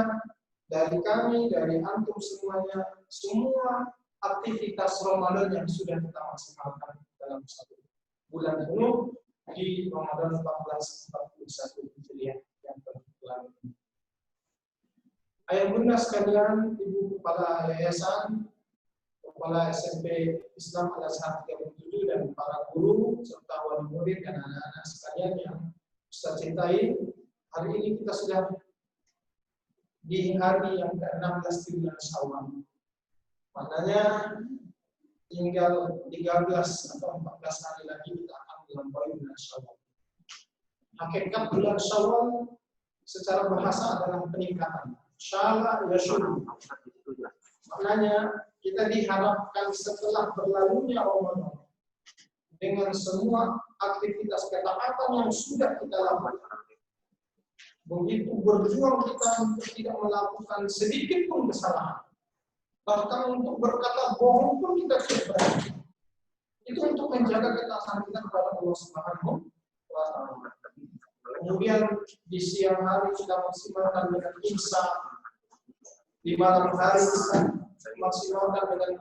dari kami, dari antum semuanya, semua aktivitas Ramadan yang sudah kita maksimalkan dalam 1 bulan penuh di Ramadan 1441 Hijriah yang berbulan. Ayah bunda sekalian, ibu kepala yayasan, kepala SMP Islam Al-Azhar 37 dan para guru serta wali murid dan anak-anak sekalian yang saya cintai, hari ini kita sudah di hari yang ke-16 di bulan Syawal. Maknanya tinggal 13 atau 14 hari lagi kita akan melampaui bulan Syawal. Hakikat bulan Syawal secara bahasa adalah peningkatan. Syala yashul. Maknanya kita diharapkan setelah berlalunya Ramadan dengan semua aktivitas ketaatan yang sudah kita lakukan, begitu berjuang kita untuk tidak melakukan sedikit pun kesalahan, bahkan untuk berkata bohong pun kita tidak berani. Itu untuk menjaga ketaatan kita kepada Allah Subhanahu wa taala. Kemudian di siang hari kita maksimalkan dengan imsak, di malam hari kita maksimalkan dengan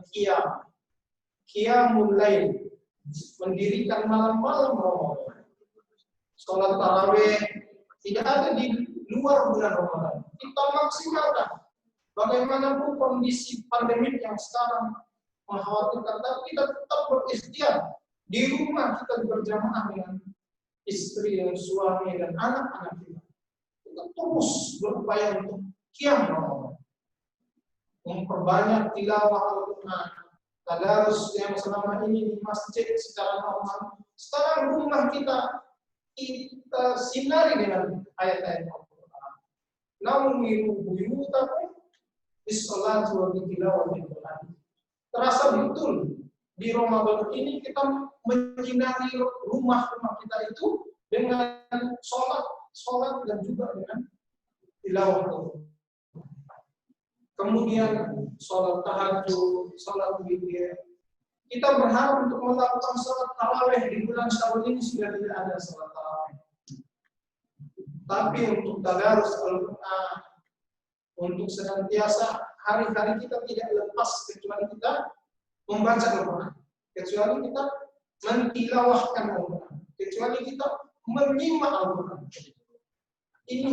qiyamul lail, mendirikan malam-malam Ramadan. Sholat tarawih tidak ada di luar bulan Ramadan. Kita maksimalkan. Bagaimanapun kondisi pandemi yang sekarang mengkhawatirkan, tapi kita tetap berikhtiar di rumah, kita berjamaah dengan istri dan suami dan anak-anak kita. Kita terus berupaya untuk qiyam Ramadan, memperbanyak tilawah Al-Quran, tadarus yang selama ini di masjid secara normal. Sekarang rumah kita sinari dengan ayat-ayat Al-Quran. Namun buyutakum bis-sholati wa bi-tilawatil Quran. Terasa betul di Ramadan ini kita menyinari rumah-rumah kita itu dengan sholat dan juga dengan tilawah Al-Quran. Kemudian sholat tahajud, sholat witir. Kita berharap untuk melakukan sholat tarawih di bulan Syawal ini sudah tidak ada sholat tarawih. Tapi untuk tadarus Al-Quran, untuk senantiasa hari-hari kita tidak lepas kecuali kita membaca Al-Quran, kecuali kita mentilawahkan Al-Quran, kecuali kita menyimak Al-Quran. Ini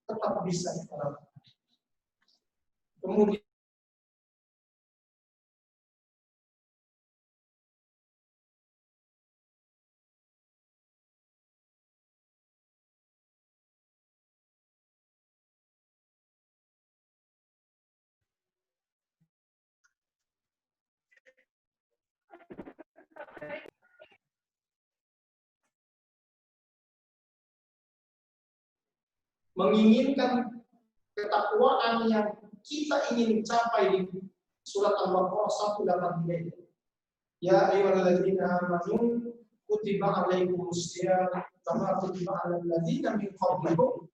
tetap bisa kita lakukan. Kemudian menginginkan ketakwaan yang kita ingin capai di surat Al-Baqarah 183. Ya ayyuhalladzina amanu kutiba alaikumusiyam kama kutiba alal ladzina min qablikum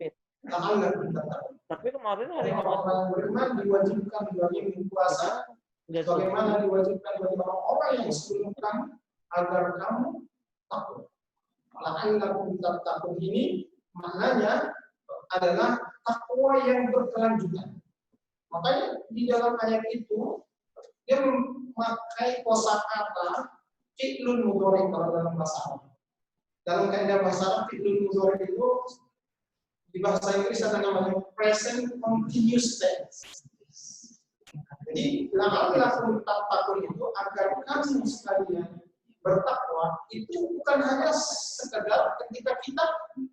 la'allakum tattaqun.
Tapi kemarin hari
Orang-orang yang beriman diwajibkan bagi puasa bagaimana diwajibkan bagi orang-orang yang sebelum kamu agar kamu takut. La'allakum tattaqun ini maknanya adalah takwa yang berkelanjutan. Makanya di dalam ayat itu dia memakai kosakata fi'lun mudhari kalau dalam bahasa Arab. Dalam kaidah bahasa Arab fi'lun mudhari itu di bahasa Inggris ada namanya present continuous tense. Jadi la'allakum tattaqun itu agar kamu sekalian bertakwa itu bukan hanya sekedar ketika kita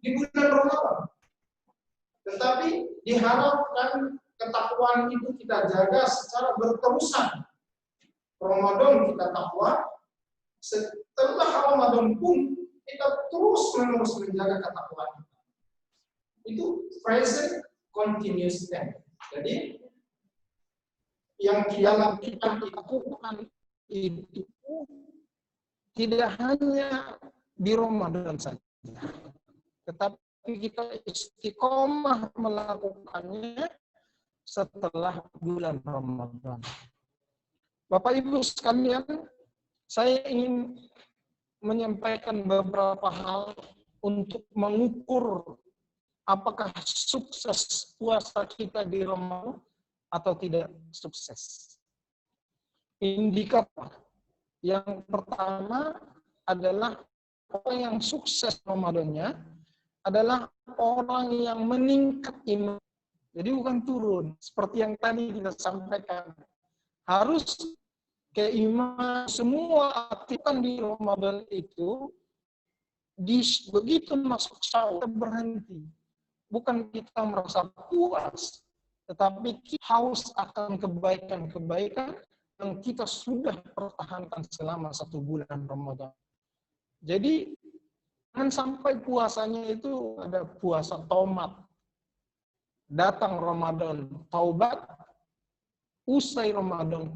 di bulan Ramadan. Tetapi diharapkan ketakwaan itu kita jaga secara berterusan. Ramadan kita takwa, setelah Ramadan pun kita terus-menerus menjaga ketakwaan kita. Itu present continuous tense. Jadi yang kita lakukan itu tidak hanya di Ramadan saja, tetapi kita istiqomah melakukannya setelah bulan Ramadan. Bapak Ibu sekalian, saya ingin menyampaikan beberapa hal untuk mengukur apakah sukses puasa kita di Ramadan atau tidak sukses. Indikator yang pertama adalah orang yang sukses Ramadannya adalah orang yang meningkat iman. Jadi bukan turun. Seperti yang tadi kita sampaikan. Harus keimanan semua aktifkan di Ramadan itu begitu masuk syawal berhenti. Bukan kita merasa puas, tetapi kita haus akan kebaikan-kebaikan yang kita sudah pertahankan selama 1 bulan Ramadan. Jadi jangan sampai puasanya itu ada puasa tomat. Datang Ramadan taubat, usai Ramadan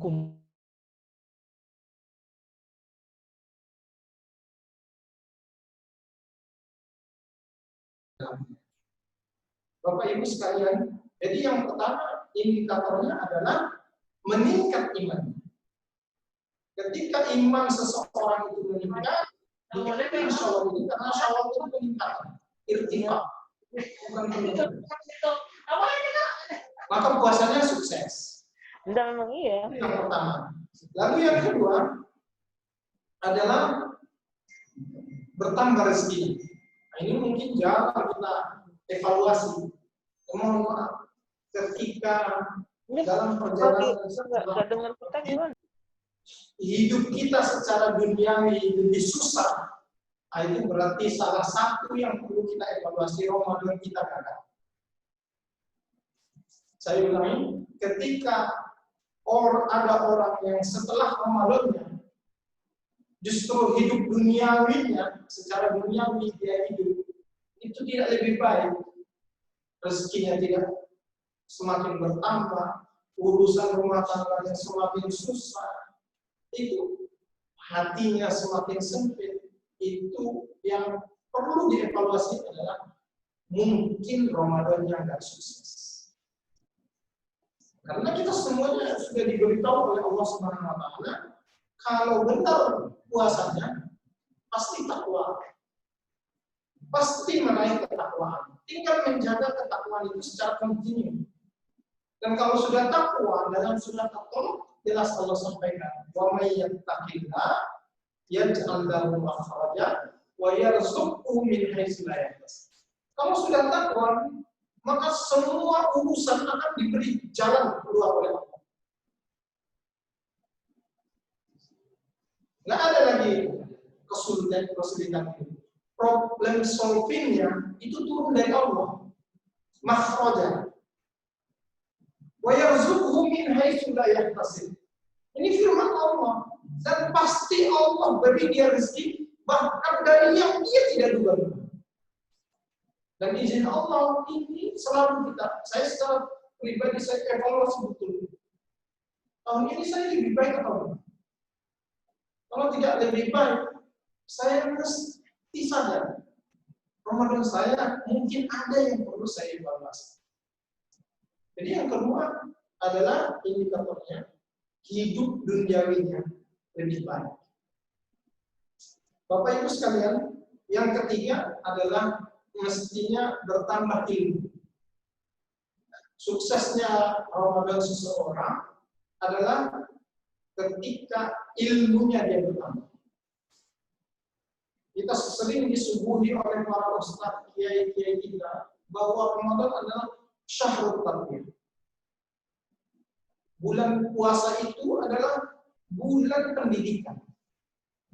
Bapak Ibu sekalian, jadi yang pertama indikatornya adalah meningkat iman. Ketika iman seseorang itu meningkat, insya Allah ini karena syawal itu meningkat, irtifa, bukan meningkat. Maka puasanya sukses.
Tidak, memang iya.
Yang pertama. Lalu yang kedua adalah bertambah rezeki. Nah, ini mungkin jarang kita evaluasi. Mohon maaf, ketika dalam perjalanan hidup kita secara duniawi lebih susah, itu berarti salah satu yang perlu kita evaluasi Ramadan kita gagal. Saya ulangi, ketika ada orang yang setelah Ramadannya justru hidup duniawinya, secara duniawi dia hidup itu tidak lebih baik, rezekinya tidak semakin bertambah, urusan rumah tangganya semakin susah, itu hatinya semakin sempit. Itu yang perlu dievaluasi adalah mungkin Ramadannya nggak sukses. Karena kita semuanya sudah diberitahu oleh Allah Subhanahu Wa Taala, kalau benar puasanya pasti takwa, pasti meraih ketakwaan. Tinggal menjaga ketakwaan itu secara kontinu. Dan kalau sudah takwa dalam surat At-Talaq, jelas Allah sampaikan, wa may yattaqillah yaj'al lahu makhraja wa yarzuqhu min haitsu la yahtasib. Kalau sudah takwa, maka semua urusan akan diberi jalan keluar oleh Allah. Nggak ada lagi kesulitan itu. Problem solvingnya itu turun dari Allah. Makhraja. Wa yarzuqhu min haitsu la yahtasib. Ini firman Allah, dan pasti Allah beri dia rezeki bahkan dari yang dia tidak duga. Dan izin Allah ini selalu saya secara pribadi saya evaluasi betul. Tahun ini saya lebih baik atau tidak? Kalau tidak lebih baik, saya mesti sadar Ramadan saya mungkin ada yang perlu saya evaluasi. Jadi yang kedua adalah indikatornya hidup duniawinya lebih baik. Bapak Ibu sekalian, yang ketiga adalah mestinya bertambah ilmu. Suksesnya Ramadan seseorang adalah ketika ilmunya dia bertambah. Kita sering disuguhi oleh para ustadz, kiai-kiai kita bahwa Ramadan adalah syahrul tarbiyah. Bulan puasa itu adalah bulan pendidikan,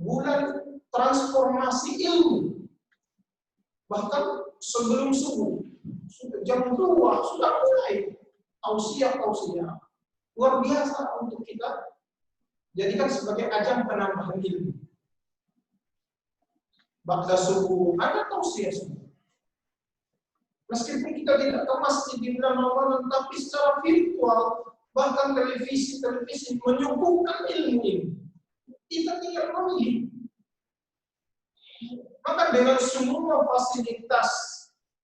bulan transformasi ilmu. Bahkan sebelum subuh, jam 2 sudah mulai tausiah. Luar biasa untuk kita jadikan sebagai ajang penambahan ilmu. Ba'da subuh ada tausiah subuh. Meskipun kita tidak ke masjid di bulan Ramadan, tapi secara virtual, bahkan televisi menyuguhkan ilmu ini. Kita tinggal memilih. Maka dengan semua fasilitas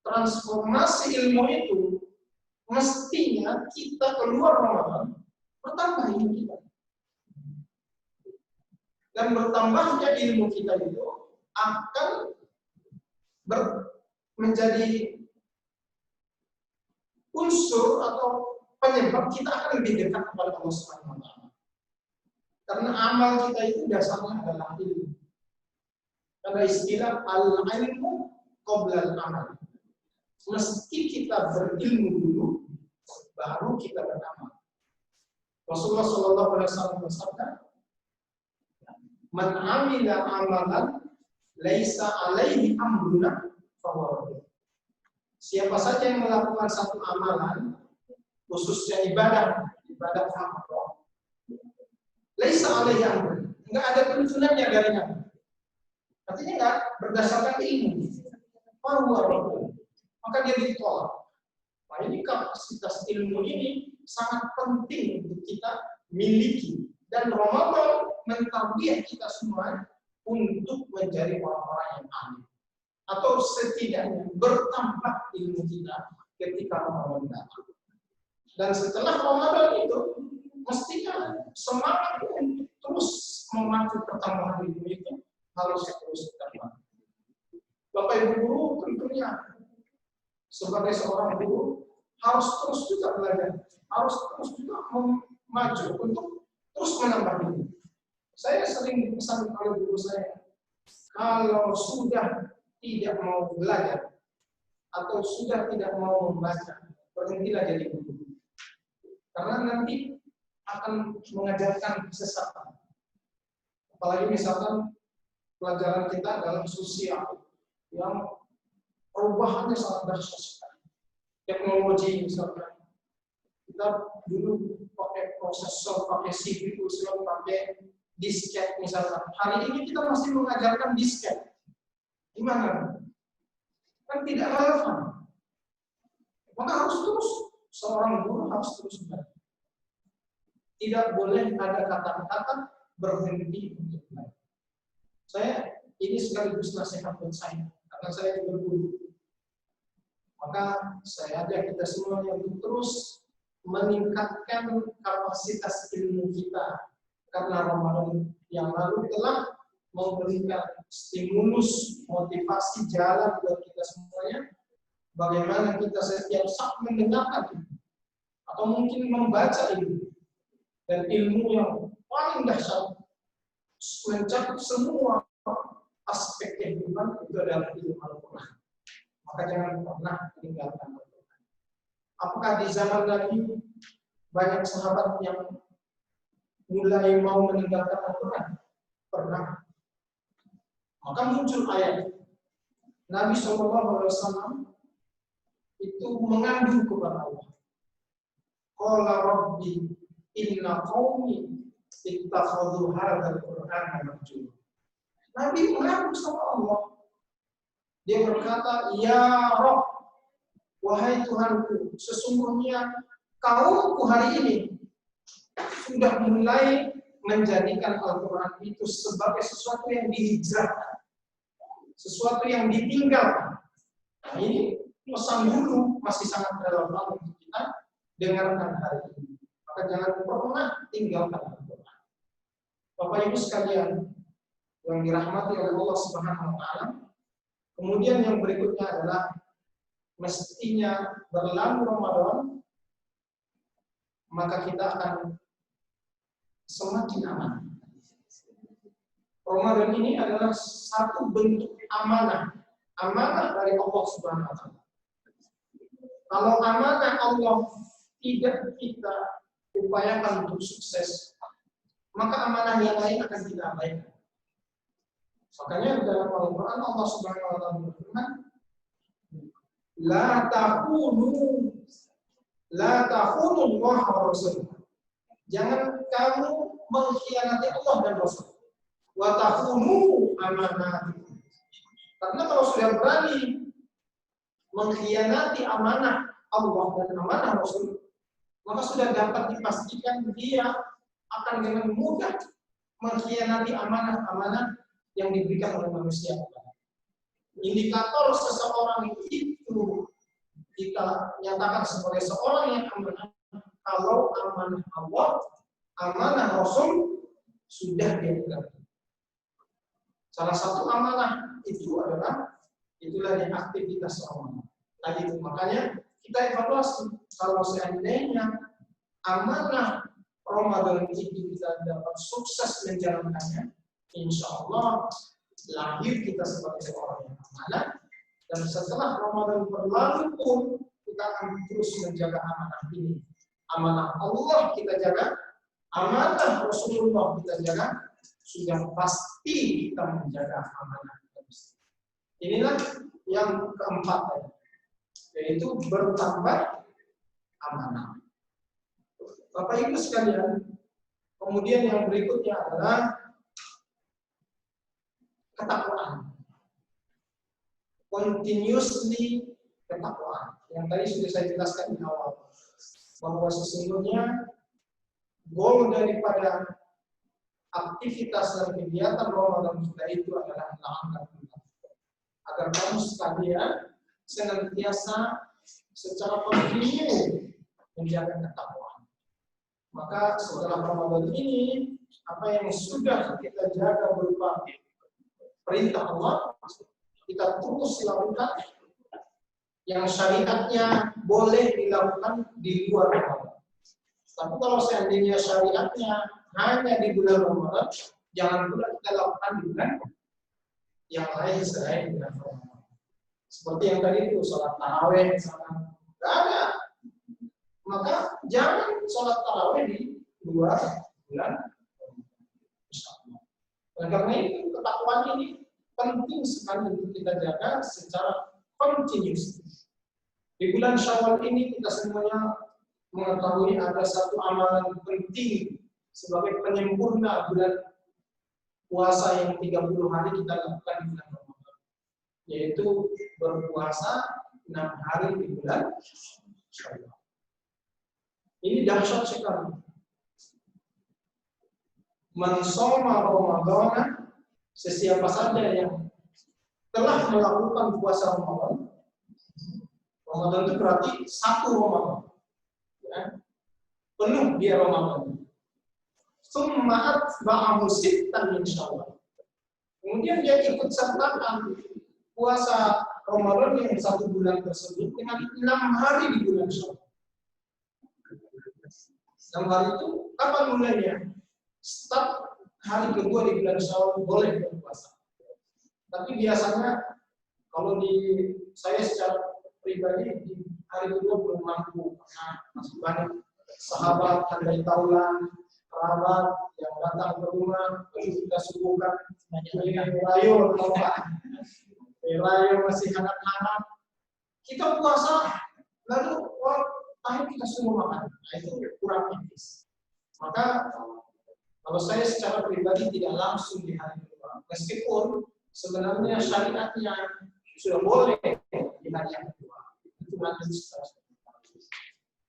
transformasi ilmu itu, mestinya kita keluar Ramadan bertambah ilmu kita. Dan bertambahnya ilmu kita itu akan menjadi unsur atau penyebab kita akan lebih dekat kepada Allah Subhanahu wa taala. Karena amal kita itu dasarnya adalah ilmu. Karena istilah al-ilmu qabla al-amal. Mesti kita berilmu dulu, baru kita beramal. Rasulullah Shallallahu Alaihi Wasallam bersabda, "Man amila amalan, laisa alaihi amruna, fahuwa." Siapa saja yang melakukan satu amalan, khususnya ibadah Allah, laisa alaihi amruna, enggak ada tuntunannya dari Nabi. Artinya enggak berdasarkan ilmu. Fahuwa, maka dia ditolak. Nah, ini kapasitas ilmu ini sangat penting untuk kita miliki, dan Ramadan mentarbiyah kita semua untuk menjadi orang-orang yang alim, atau setidaknya bertambah ilmu kita ketika Ramadan datang. Dan setelah Ramadan itu mestinya semangat untuk terus memacu pertambahan ilmu itu harus terus bertambah. Bapak Ibu guru tentunya sebagai seorang guru harus terus juga belajar, harus terus juga maju untuk terus menambah ilmu. Saya sering dipesan oleh guru saya, kalau sudah tidak mau belajar atau sudah tidak mau membaca, berhentilah jadi guru. Karena nanti akan mengajarkan kesesatan. Apalagi misalkan pelajaran kita dalam sosial yang perubahannya sangat dahsyat sekali. Teknologi misalkan, kita dulu pakai prosesor, pakai CPU, pakai disket misalkan. Hari ini kita masih mengajarkan disket. Gimana? Kan tidak relevan. Maka harus terus, seorang guru harus terus belajar. Tidak boleh ada kata-kata berhenti untuk belajar. Saya ini sekaligus nasihat buat saya, karena saya juga guru. Maka saya ajak kita semuanya untuk terus meningkatkan kapasitas ilmu kita, karena Ramadan yang lalu telah memberikan stimulus, motivasi, jalan buat kita semuanya. Bagaimana kita setiap saat mendengarkan atau mungkin membaca ilmu, dan ilmu yang paling dahsyat mencakup semua aspek kehidupan itu adalah ilmu Al-Quran. Maka jangan pernah tinggalkan Al-Quran. Apakah di zaman Nabi banyak sahabat yang mulai mau meninggalkan Al-Quran? Pernah. Maka muncul ayat Nabi SAW itu mengadu kepada Allah. Qala Rabbi inna qaumi ittakhadhu hadzal Qur'ana mahjura. Nabi mengadu sama Allah. Dia berkata, "Ya Rob, wahai Tuhanku, sesungguhnya kaumku hari ini sudah mulai menjadikan Al-Quran itu sebagai sesuatu yang dihijrahkan, sesuatu yang ditinggalkan." Nah, ini pesan dulu masih sangat relevan untuk kita dengarkan hari ini. Maka jangan pernah tinggalkan Al-Quran. Bapak Ibu sekalian yang dirahmati oleh Allah Subhanahu wa taala. Kemudian yang berikutnya adalah mestinya berlalu Ramadan, maka kita akan semakin aman. Ramadan ini adalah satu bentuk amanah dari Allah Subhanahu wa taala. Kalau amanah Allah tidak kita upayakan untuk sukses, maka amanah yang lain akan kita abaikan. Makanya dalam Al-Quran Allah Subhanahu wa taala berfirman, La takhunu Allah wa Rasul. Jangan kamu mengkhianati Allah dan Rasul. Wa takhunu amanatikum. Karena kalau sudah berani mengkhianati amanah Allah dan amanah Rasul, maka sudah dapat dipastikan dia akan dengan mudah mengkhianati amanah-amanah yang diberikan oleh manusia. Indikator seseorang itu kita nyatakan sebagai seorang yang amanah kalau amanah Allah, amanah Rasul sudah dipegang. Salah satu amanah itu itulah yang aktivitas Ramadan. Tadi itu makanya kita evaluasi kalau seandainya amanah Ramadan ini kita dapat sukses menjalankannya, insya Allah lahir kita sebagai seorang yang amanah, dan setelah Ramadan berlalu pun kita akan terus menjaga amanah ini. Amanah Allah kita jaga, amanah Rasulullah kita jaga, sudah pasti kita menjaga amanah kita. Inilah yang keempat, yaitu bertambah amanah. Bapak Ibu sekalian, kemudian yang berikutnya adalah ketakwaan. Continuously ketakwaan. Yang tadi sudah saya jelaskan di awal, bahwa sesungguhnya goal daripada aktivitas dan kegiatan Ramadan kita itu adalah agar kamu sekalian senantiasa secara kontinu menjaga ketakwaan. Maka setelah Ramadan ini, apa yang sudah kita jaga berupa perintah Allah, kita terus lakukan. Yang syariatnya boleh dilakukan di luar Ramadan. Tapi kalau seandainya syariatnya hanya di bulan Ramadan, jangan pula kita lakukan di bulan yang lain selain bulan Ramadan. Seperti yang tadi itu, sholat taraweh misalkan, tidak ada. Maka jangan sholat taraweh di luar bulan Ramadan. Dan karena itu ketakwaan ini penting sekali untuk kita jaga secara continuous. Di bulan Syawal ini kita semuanya mengetahui ada satu amalan penting sebagai penyempurna bulan puasa yang 30 hari kita lakukan di bulan Ramadan, yaitu berpuasa 6 hari di bulan Syawal. Ini dahsyat sekali. Man shoma Ramadan, sesiapa saja yang telah melakukan puasa Ramadan. Ramadan itu berarti satu Ramadan, ya, penuh dia Ramadan. Summaat ba'ahu sittan min Syawal. Kemudian dia ikut sertakan puasa Ramadan yang 1 bulan tersebut dengan 6 hari di bulan Syawal. 6 hari itu kapan mulainya? Start hari kedua di bulan Syawal boleh berpuasa. Tapi biasanya kalau di saya secara pribadi di hari kedua belum mampu, karena masih banyak sahabat, handai taulan, kerabat yang datang ke rumah, lalu kita suguhkan rayo, rayo masih hangat-hangat. Kita puasa, lalu akhirnya kita semua makan. Nah, itu kurang etis. Maka kalau saya secara pribadi tidak langsung di hari kedua, meskipun sebenarnya syariatnya sudah boleh di hari yang kedua. Itu nanti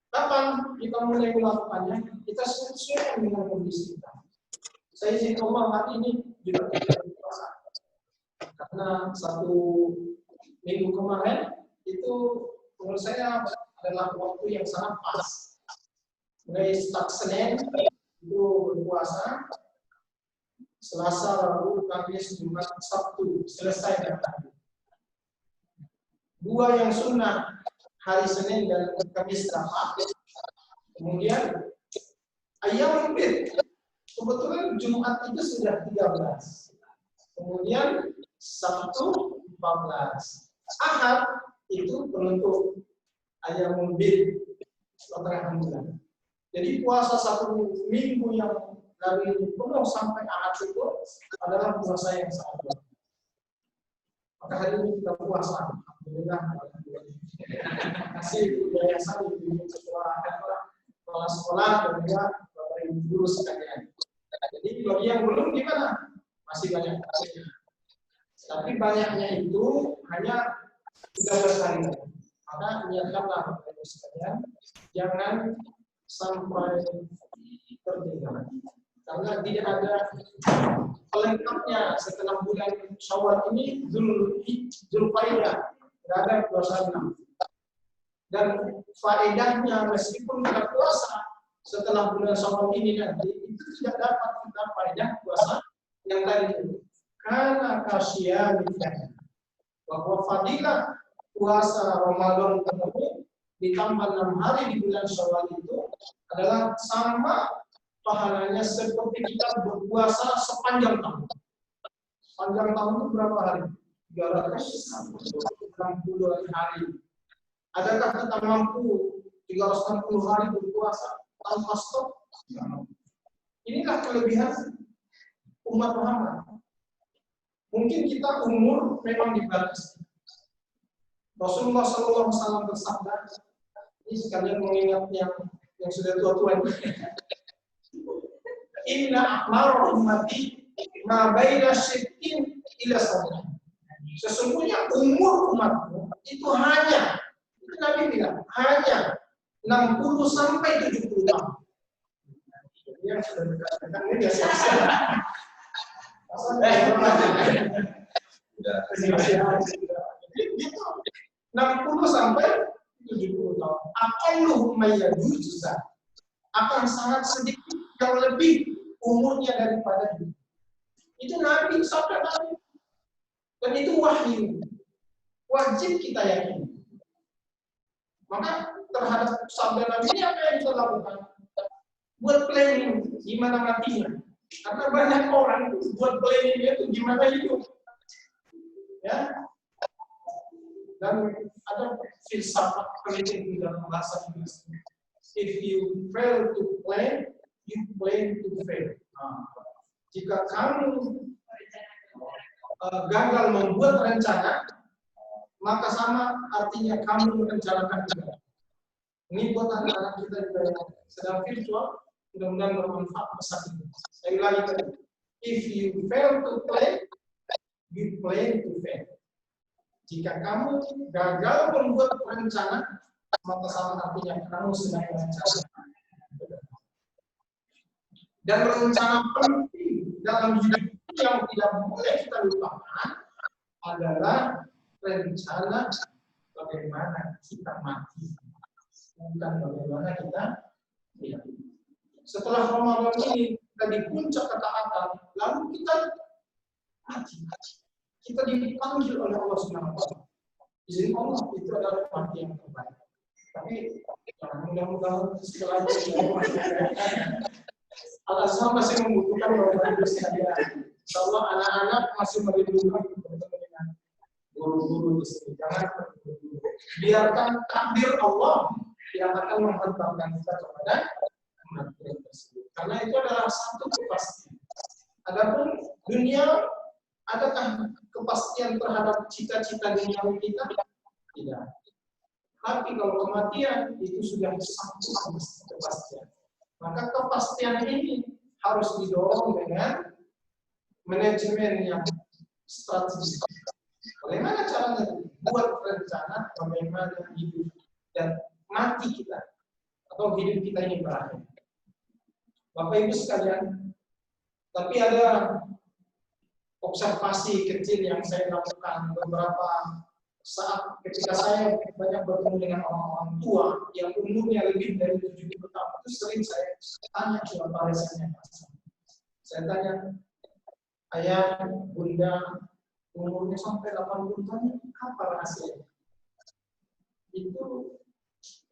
kapan kita mulai melakukannya? Kita sesuaikan dengan kondisi kita. Saya izin Allah hari ini juga tidak berpuasa. Karena 1 minggu kemarin itu menurut saya adalah waktu yang sangat pas. Mulai start Senin itu berpuasa, Selasa, Rabu, Kamis, Jumat, Sabtu selesai dan hari. 2 yang sunnah hari Senin dan Kamis rapat. Kemudian ayam bid. Kebetulan Jumat itu sudah 13. Kemudian Sabtu 14. Ahad itu penutup ayam bid pertengahan bulan. Jadi puasa 1 minggu yang dari penuh sampai Ahad itu adalah puasa yang sangat baik. Maka hari ini kita puasa. Alhamdulillah. Kasih budaya saya di sekolah-sekolah dan juga Bapak Ibu guru sekalian. Jadi bagi yang belum gimana? Masih banyak. Tapi banyaknya itu hanya 13 hari. Maka niatkanlah Bapak Ibu sekalian, jangan sampai tertinggal. Karena tidak ada pelengkapnya setelah bulan Syawal ini Zulhijjah, tidak ada puasa 6. Dan faedahnya meskipun kita puasa setelah bulan Syawal ini nanti itu tidak dapat kita faedah puasa yang tadi itu. Karena kasyia bahwa fadilah puasa Ramadan tersebut ditambah 6 hari di bulan Syawal itu adalah sama pahalanya seperti kita berpuasa sepanjang tahun. Sepanjang tahun itu berapa hari? 360 hari. Adakah kita mampu 360 hari berpuasa tanpa stop? Inilah kelebihan umat Muhammad. Mungkin kita umur memang dibatasi. Rasulullah SAW bersabda, ini sekalian mengingat yang sudah tua-tua. Inna a'mar ummati ma baina syittin ila sab'in. Sesungguhnya umur umatku itu hanya, itu Nabi bilang, hanya 60 sampai 70 tahun. Yang sudah dikatakan ini biasa. 60 sampai 70 tahun. Aqalluhum mayyajuzza. Akan sangat sedikit yang lebih umurnya daripada itu. Itu Nabi, sabda Nabi. Dan itu wahyu. Wajib kita yakini. Maka terhadap sabda Nabi ini apa yang kita lakukan? Buat planning gimana matinya. Karena banyak orang buat planningnya itu gimana hidup. Ya. Dan ada filsafat penting di dalam bahasa Inggris. If you fail to plan, you plan to fail. Jika kamu gagal membuat rencana, maka sama artinya kamu merencanakan juga. Ini buat anak-anak kita juga yang sedang virtual, mudah-mudahan bermanfaat pesan ini. Saya ulangi tadi, if you fail to plan, you plan to fail. Jika kamu gagal membuat rencana, maka sama artinya kamu sedang berencana. Dan rencana penting dalam hidup yang tidak boleh kita lupakan adalah rencana bagaimana kita mati, bukan bagaimana kita hidup. Setelah Ramadan ini kita di puncak ketaatan, lalu kita mati. Kita dipanggil oleh Allah Subhanahu wa Ta'ala. Izin Allah itu adalah mati yang terbaik. Tapi mudah-mudahan setelah itu Al-Azhar masih membutuhkan Bapak Ibu sekalian. Insyaallah anak-anak masih merindukan dengan guru-guru di sini. Jangan biarkan takdir Allah yang akan menghantarkan kita kepada kematian tersebut. Karena itu adalah satu kepastian. Adapun dunia, adakah kepastian terhadap cita-cita duniawi kita? Tidak. Tapi kalau kematian itu sudah satu kepastian. Maka kepastian ini harus didorong dengan manajemen yang strategis. Bagaimana caranya? Buat rencana bagaimana hidup dan mati kita atau hidup kita ini berakhir. Bapak Ibu sekalian, tapi ada observasi kecil yang saya lakukan beberapa saat ketika saya banyak bertemu dengan orang-orang tua yang umurnya lebih dari 70 tahun. Itu sering saya tanya kepada rasanya. Saya tanya, ayah, bunda, umurnya sampai 80 tahun, apa rahasianya? Itu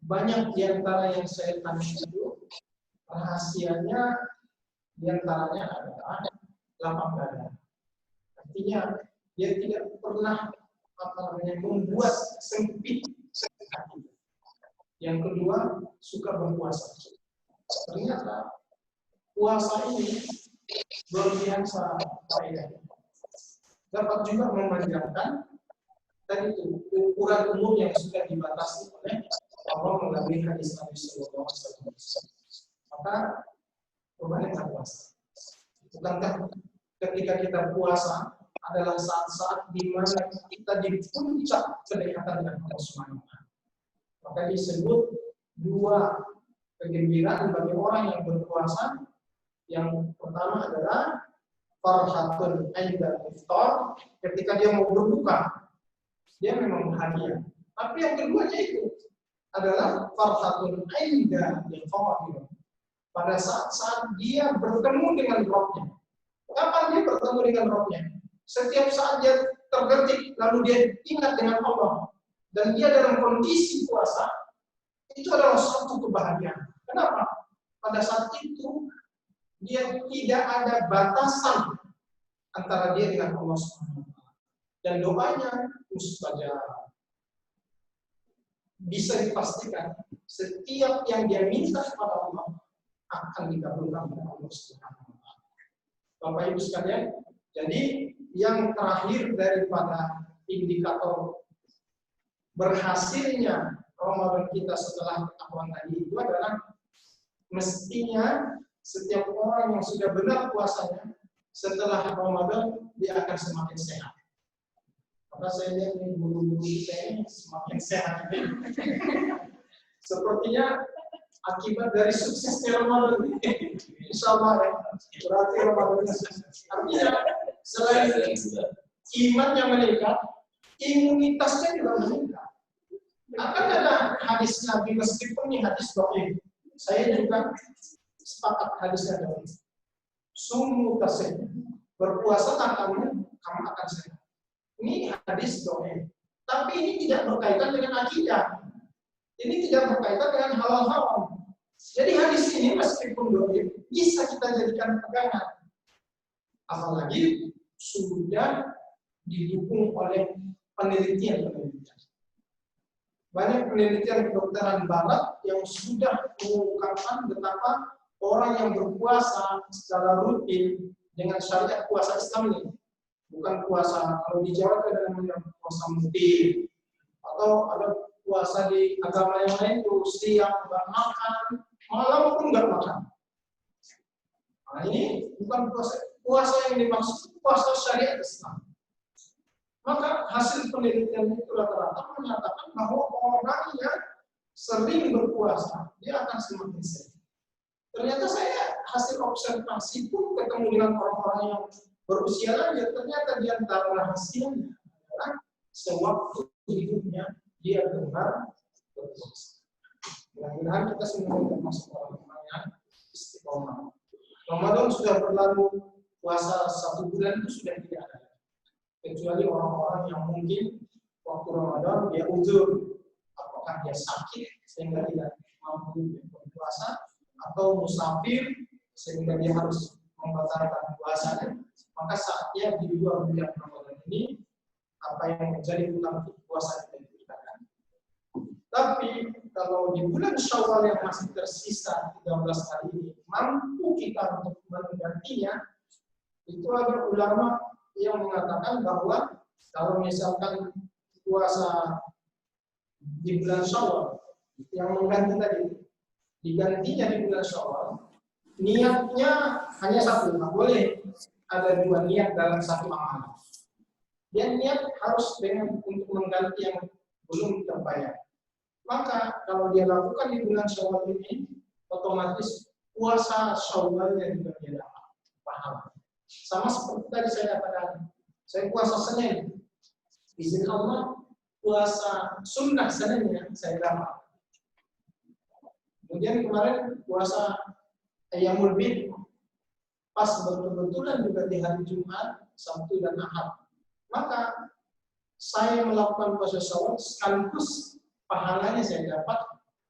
banyak diantara yang saya tanya itu, rahasianya diantaranya adalah lapang dada. Artinya, dia tidak pernah membuat sempit hati. Yang kedua, suka berpuasa. Ternyata, puasa ini luar biasa faedahnya. Dapat juga memanjangkan tadi itu ukuran umur yang sudah dibatasi oleh Allah melalui hadis Nabi Sallallahu Alaihi Wasallam. Maka perbanyaklah puasa. Bukankah ketika kita puasa adalah saat-saat di mana kita di puncak kedekatan dengan Allah Subhanahu wa Ta'ala. Maka disebut dua kegembiraan bagi orang yang berpuasa. Yang pertama adalah farhatun 'inda iftar, ketika dia mau berbuka dia memang bahagia. Tapi yang keduanya itu adalah farhatun 'inda liqa'i, pada saat dia bertemu dengan Rabb-nya. Kapan dia bertemu dengan Rabb-nya? Setiap saat dia tergetik lalu dia ingat dengan Allah dan dia dalam kondisi puasa, itu adalah suatu kebahagiaan. Kenapa? Pada saat itu dia tidak ada batasan antara dia dengan Allah Subhanahu wa Ta'ala. Dan doanya mustajab. Bisa dipastikan setiap yang dia minta kepada Allah akan dikabulkan oleh Allah Subhanahu wa Ta'ala. Bapak Ibu sekalian, jadi yang terakhir daripada indikator berhasilnya Ramadan kita setelah ketahuan tadi itu adalah mestinya setiap orang yang sudah benar puasanya setelah Ramadan dia akan semakin sehat. Maka saya lihat ini guru-guru kita ini semakin sehat. Sepertinya akibat dari suksesnya Ramadan ini. Insya Allah ya. Berarti Ramadan sukses. Artinya selain imannya meningkat, imunitasnya juga meningkat. Akan ada hadis Nabi meskipun ini hadis dhaif. Saya juga sepakat hadisnya adalah sumu tasih, berpuasa kamu akan sehat. Ini hadis dhaif. Tapi ini tidak berkaitan dengan akidah. Ini tidak berkaitan dengan halal haram. Jadi hadis ini meskipun dhaif bisa kita jadikan pegangan. Apalagi sudah didukung oleh penelitian-penelitian. Banyak penelitian kedokteran barat yang sudah mengungkapkan betapa orang yang berpuasa secara rutin dengan syariat puasa Islam ini, bukan puasa kalau di Jawa ada namanya puasa mutim, atau ada puasa di agama yang lain itu siang nggak makan, malam pun nggak makan. Nah ini bukan puasa yang dimaksud, puasa syariat Islam. Maka hasil penelitian itu rata-rata menyatakan bahwa orang yang sering berpuasa dia akan semakin sehat. Ternyata saya hasil observasi pun ketemu dengan orang-orang yang berusia lanjut, ternyata di antara rahasianya adalah sewaktu hidupnya dia benar berpuasa. Mudah-mudahan kita semua termasuk orang-orang yang istiqomah. Ramadan sudah berlalu, puasa 1 bulan itu sudah tidak ada. Kecuali orang-orang yang mungkin waktu Ramadan dia uzur, apakah dia sakit sehingga tidak mampu berpuasa, atau musafir sehingga dia harus membatalkan puasanya, maka saatnya di 2 bulan Ramadan ini apa yang menjadi utama puasa kita diberikan. Tapi kalau di bulan Syawal yang masih tersisa 13 hari ini mampu kita untuk menggantinya, itu ada ulama yang mengatakan bahwa kalau misalkan puasa di bulan Syawal yang mengganti tadi digantinya di bulan Syawal, niatnya hanya satu, nggak boleh ada 2 niat dalam satu amal. dia niat harus dengan untuk mengganti yang belum terbayar. Maka kalau dia lakukan di bulan Syawal ini, otomatis puasa Syawalnya juga dia dapat pahala. Sama seperti tadi saya katakan, saya puasa Senin, izin Allah puasa sunnah Seninnya saya dapat. Kemudian kemarin puasa Ayyamul Bid, pas betul-betulan juga di hari Jumat, Sabtu dan Ahad. Maka saya melakukan puasa Syawal sekaligus pahalanya saya dapat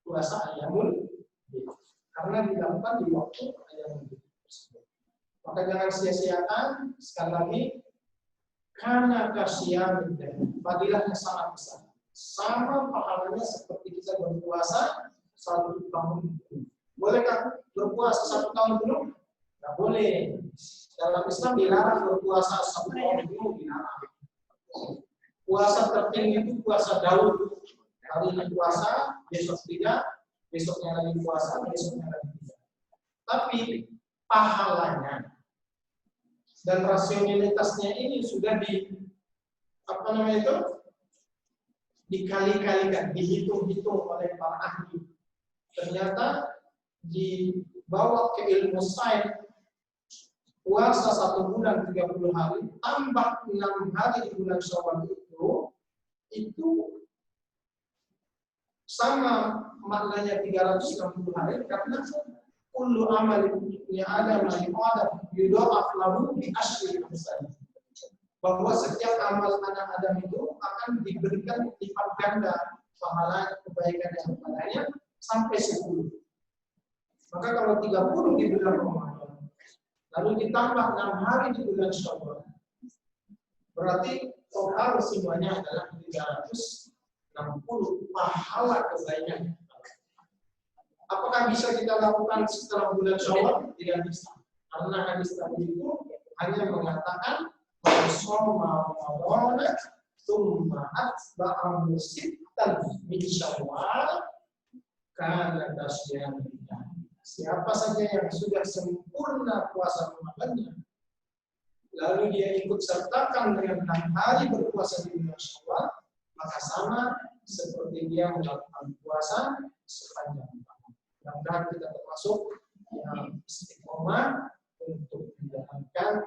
puasa Ayyamul Bid. Karena dilakukan di waktu Ayyamul Bid tersebut. Maka jangan sia-siakan, sekali lagi, karena kasihan fadilahnya sangat besar. Sama pahalanya seperti kita berpuasa 1 tahun. Bolehkah berpuasa 1 tahun penuh? Tidak boleh. Dalam Islam dilarang berpuasa 1 tahun penuh, dilarang. Puasa tertinggi itu puasa Daud. Hari ini puasa, besok tidak, besoknya lagi puasa, besoknya lagi tidak. Tapi pahalanya dan rasionalitasnya ini sudah dikali-kalikan, dihitung-hitung oleh para ahli. Ternyata dibawa ke ilmu sains, puasa 1 bulan 30 hari, tambah 6 hari di bulan Syawal itu sama maknanya 360 hari, karena kullu amalin ya Adam yudha'af lahu bi asyri amsal. Bahwa setiap amal anak Adam itu akan diberikan lipat ganda pahala kebaikan yang padanya sampai 10. Maka kalau 30 di bulan Ramadan, lalu ditambah 6 hari di bulan Syawal, berarti total semuanya adalah 360 pahala kebaikan. Apakah bisa kita lakukan setelah bulan Syawal? Tidak bisa. Karena hadis tadi itu hanya mengatakan Soma Ramadan summa atba'ahu sittan min Syawal kana tasyan. Siapa saja yang sudah sempurna puasa Ramadannya, lalu dia ikut sertakan dengan 6 hari berpuasa di bulan Syawal, maka sama seperti dia melakukan puasa sepanjang tahun. Mudah-mudahan kita termasuk yang istiqomah untuk menjalankan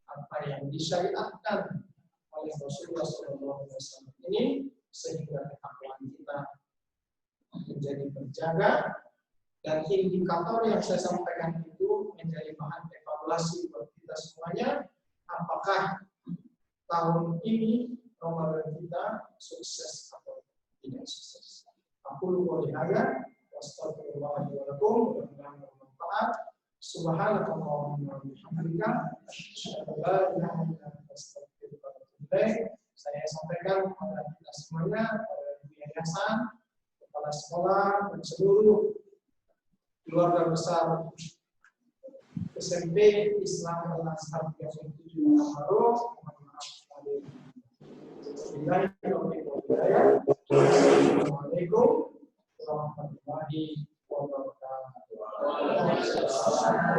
apa yang disyariatkan oleh Rasulullah SAW ini, sehingga ketakwaan kita menjadi terjaga dan indikator yang saya sampaikan itu menjadi bahan evaluasi buat kita semuanya. Apakah tahun ini Ramadan kita sukses atau tidak sukses? Aku lupa lihat. Astagfirullahaladzim wa lakum, mudah-mudahan bermanfaat. Subhanakallahumma wa bihamdika, asyhadu an la ilaha illa anta, astaghfiruka wa atubu ilaik. Saya sampaikan kepada kita semuanya, kepada yayasan, kepala sekolah, dan seluruh keluarga besar SMP Islam Al-Azhar 37 Al-Maruf. Mohon maaf sekali. Assalamualaikum warahmatullahi wabarakatuh.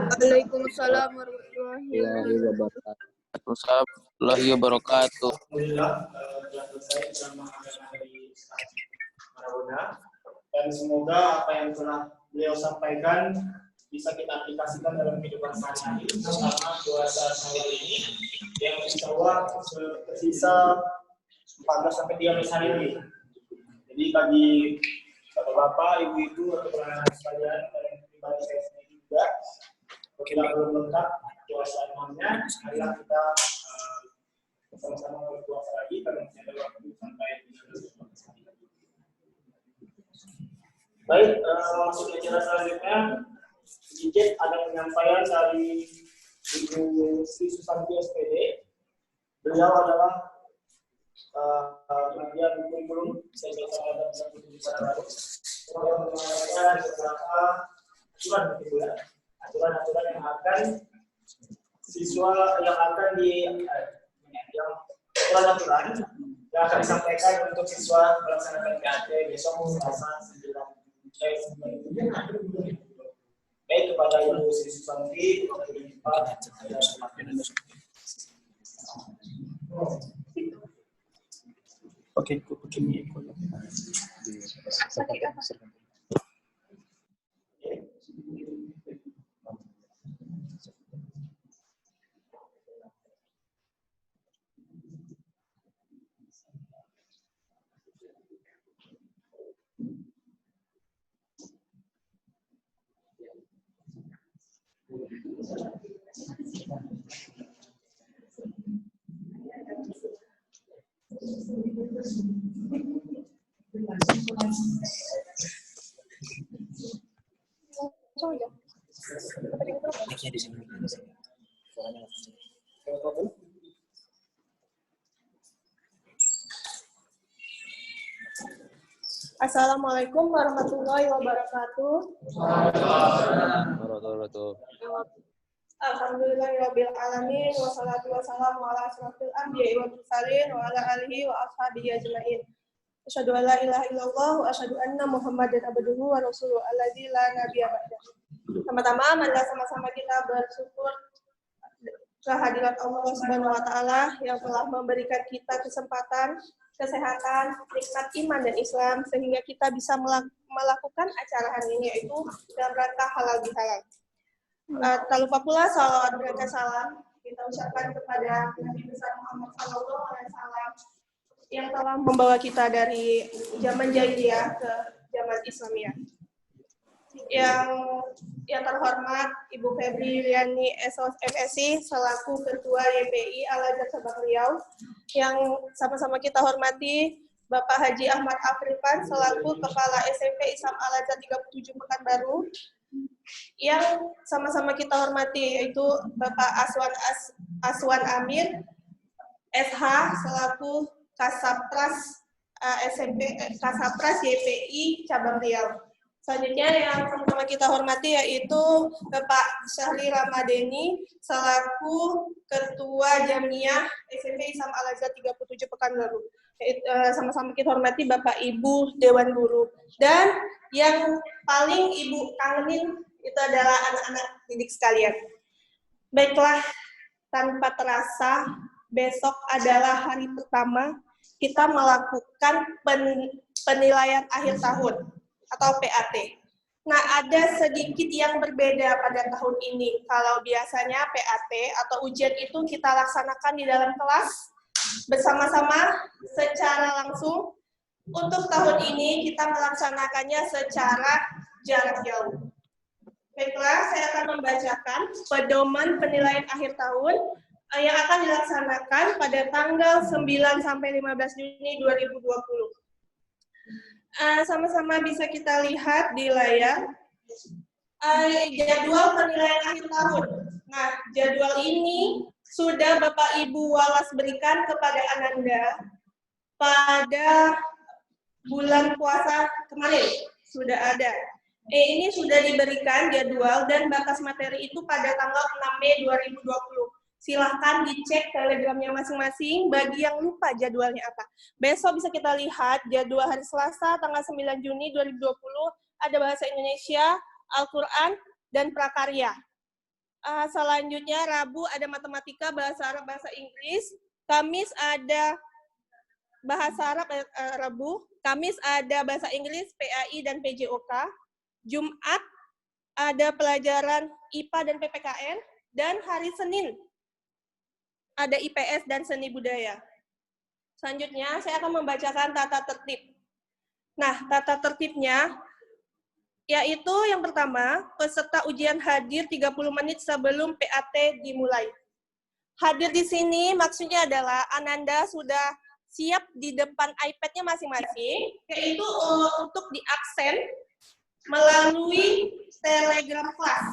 Waalaikumsalam warahmatullahi wabarakatuh.
Warahmatullahi wabarakatuh.
Alhamdulillah telah selesai ceramah hari Rabbuna, dan semoga apa yang telah beliau sampaikan bisa kita aplikasikan dalam kehidupan sehari-hari, terutama puasa Syawal ini yang insyaallah tersisa 14-13 hari ini. Jadi bagi bapak-bapak, ibu-ibu, atau anak-anak sekalian, dan pribadi saya sendiri juga, kita belum lengkap puasa imamnya, marilah kita sama-sama berpuasa lagi karena masih ada waktu sampai 13 hari. Baik, masuk ke acara selanjutnya. Sedikit ada penyampaian dari Ibu Sri Susanti SPD. Beliau adalah bagian kurikulum saya ada satu bicara baru. Yang mengatakan beberapa aturan yang akan siswa yang akan aturan yang akan disampaikan untuk siswa melaksanakan KT besok Selasa 9 baik kepada Ibu Sri Susanti waktu di Pak. Oke, begini.
Assalamualaikum warahmatullahi wabarakatuh. Alhamdulillahirabbil alamin wassalatu wassalamu ala asyrofil anbiya'i wal mursalin wa ala alihi wa ashabihi ajmain. Asyhadu an la ilaha illallah wa asyhadu anna Muhammadan abduhu wa rasuluhu alladzi la nabiyya ba'dahu. Pertama-tama marilah sama-sama kita bersyukur kehadirat Allah Subhanahu wa taala yang telah memberikan kita kesempatan, kesehatan, nikmat iman dan Islam sehingga kita bisa melakukan acara hari ini yaitu dalam rangka halal bihalal. Tak lupa pula salawat berkah salam kita ucapkan kepada Nabi besar Muhammad SAW yang telah membawa kita dari zaman jahiliyah ke zaman Islamiyah. Yang terhormat Ibu Febri Liani SOS MSI selaku Ketua YPI Al-Azhar Sabang Riau, yang sama-sama kita hormati Bapak Haji Ahmad Afrifan selaku Kepala SMP Islam Al-Azhar 37 Pekanbaru, yang sama-sama kita hormati yaitu Bapak Aswan Amir SH selaku Kasapras Kasapras YPI Cabang Riau. Selanjutnya yang sama-sama kita hormati yaitu Bapak Syahri Ramadeni selaku Ketua Jamiah SMP Islam Al-Azhar 37 Pekanbaru. Sama-sama kita hormati Bapak Ibu Dewan Guru. Dan yang paling Ibu kangenin itu adalah anak-anak didik sekalian. Baiklah, tanpa terasa besok adalah hari pertama kita melakukan penilaian akhir tahun atau PAT. Nah, ada sedikit yang berbeda pada tahun ini. Kalau biasanya PAT atau ujian itu kita laksanakan di dalam kelas bersama-sama secara langsung. Untuk tahun ini kita melaksanakannya secara jarak jauh. Baiklah, saya akan membacakan pedoman penilaian akhir tahun yang akan dilaksanakan pada tanggal 9 sampai 15 Juni 2020. Sama-sama bisa kita lihat di layar jadwal penilaian akhir tahun. Nah, jadwal ini sudah Bapak Ibu Walas berikan kepada Ananda pada bulan puasa kemarin. Sudah ada. Ini sudah diberikan jadwal dan batas materi itu pada tanggal 6 Mei 2020. Silahkan dicek telegramnya masing-masing bagi yang lupa jadwalnya apa. Besok bisa kita lihat jadwal hari Selasa tanggal 9 Juni 2020 ada bahasa Indonesia, Al-Quran, dan prakarya. Selanjutnya Rabu ada matematika, bahasa Arab, bahasa Inggris. Kamis ada bahasa Arab, Rabu. Kamis ada bahasa Inggris, PAI, dan PJOK. Jumat ada pelajaran IPA dan PPKN. Dan hari Senin ada IPS dan seni budaya. Selanjutnya, saya akan membacakan tata tertib. Nah, tata tertibnya, yaitu yang pertama, peserta ujian hadir 30 menit sebelum PAT dimulai. Hadir di sini maksudnya adalah Ananda sudah siap di depan iPad-nya masing-masing, yaitu untuk diaksen melalui Telegram kelas.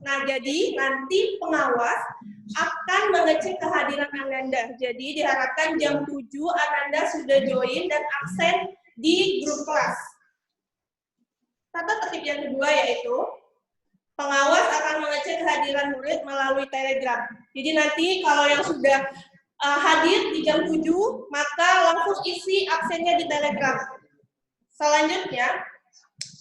Nah, jadi nanti pengawas akan mengecek kehadiran Ananda. Jadi diharapkan jam 7 Ananda sudah join dan absen di grup kelas. Tata tertib yang kedua yaitu pengawas akan mengecek kehadiran murid melalui Telegram. Jadi nanti kalau yang sudah hadir di jam 7, maka langsung isi absennya di Telegram. Selanjutnya,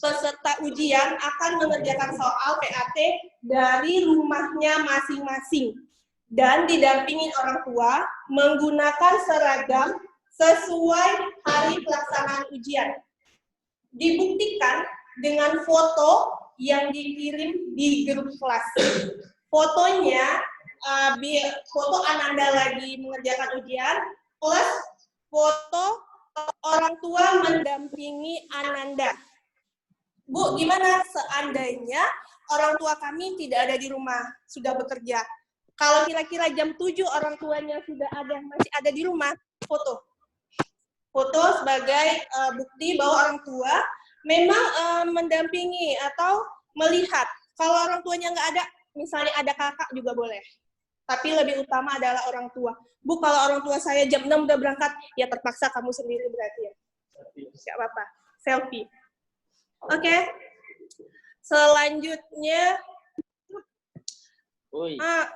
peserta ujian akan mengerjakan soal PAT dari rumahnya masing-masing dan didampingi orang tua menggunakan seragam sesuai hari pelaksanaan ujian. Dibuktikan dengan foto yang dikirim di grup kelas. Fotonya, foto Ananda lagi mengerjakan ujian, plus foto orang tua mendampingi Ananda. Bu, gimana seandainya orang tua kami tidak ada di rumah, sudah bekerja? Kalau kira-kira jam 7 orang tuanya sudah masih ada di rumah, foto. Foto sebagai bukti bahwa orang tua memang mendampingi atau melihat. Kalau orang tuanya nggak ada, misalnya ada kakak juga boleh. Tapi lebih utama adalah orang tua. Bu, kalau orang tua saya jam 6 udah berangkat, ya terpaksa kamu sendiri berarti ya. Nggak apa-apa, selfie. Oke. Selanjutnya,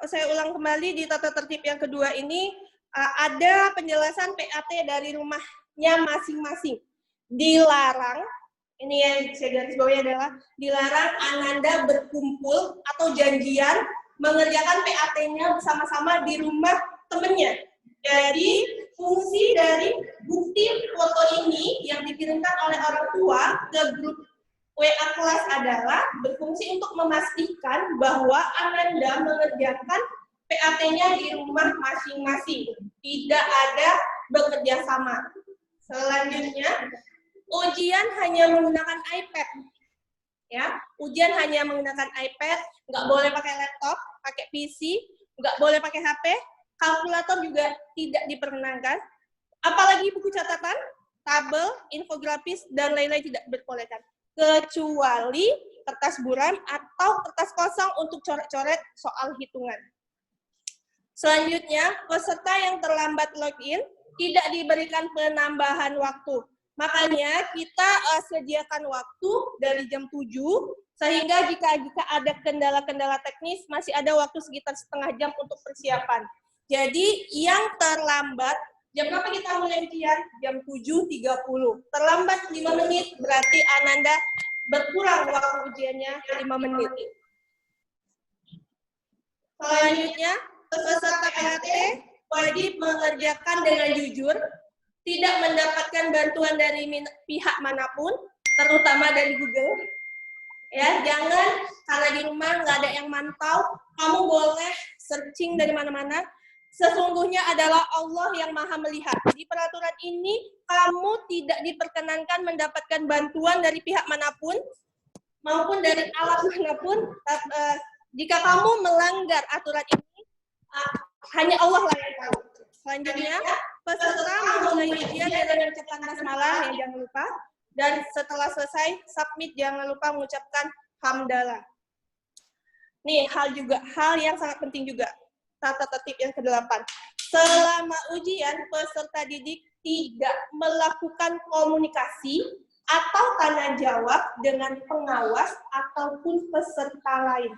saya ulang kembali di tata tertib yang kedua ini, ada penjelasan PAT dari rumahnya masing-masing. Dilarang, ini yang saya garis bawahi adalah, dilarang Ananda berkumpul atau janjian mengerjakan PAT-nya bersama-sama di rumah temennya. Jadi, fungsi dari bukti foto ini yang dikirimkan oleh orang tua ke grup WA kelas adalah berfungsi untuk memastikan bahwa Ananda mengerjakan PAT-nya di rumah masing-masing. Tidak ada bekerja sama. Selanjutnya, ujian hanya menggunakan iPad. Ya, ujian hanya menggunakan iPad, nggak boleh pakai laptop, pakai PC, nggak boleh pakai HP, kalkulator juga tidak diperkenankan, apalagi buku catatan, tabel, infografis, dan lain-lain tidak diperbolehkan, kecuali kertas buram atau kertas kosong untuk coret-coret soal hitungan. Selanjutnya, peserta yang terlambat login tidak diberikan penambahan waktu. Makanya kita sediakan waktu dari jam 7, sehingga jika ada kendala-kendala teknis, masih ada waktu sekitar setengah jam untuk persiapan. Jadi yang terlambat, jam berapa kita mulai ujian? Jam 7.30. Terlambat 5 menit, berarti Ananda berkurang waktu ujiannya 5 menit. Selanjutnya, peserta PAT wajib mengerjakan dengan jujur, tidak mendapatkan bantuan dari pihak manapun, terutama dari Google. Ya, jangan karena di rumah nggak ada yang mantau, kamu boleh searching dari mana-mana. Sesungguhnya adalah Allah yang maha melihat. Di peraturan ini, kamu tidak diperkenankan mendapatkan bantuan dari pihak manapun, maupun dari alat manapun. Jika kamu melanggar aturan ini, hanya Allah lah yang tahu. Selanjutnya, peserta memulai ujian dengan mengucapkan basmalah, ya jangan lupa. Dan setelah selesai, submit, jangan lupa mengucapkan hamdalah. Nih, hal yang sangat penting juga. Tata tertib yang ke-8. Selama ujian, peserta didik tidak melakukan komunikasi atau tanya jawab dengan pengawas ataupun peserta lain.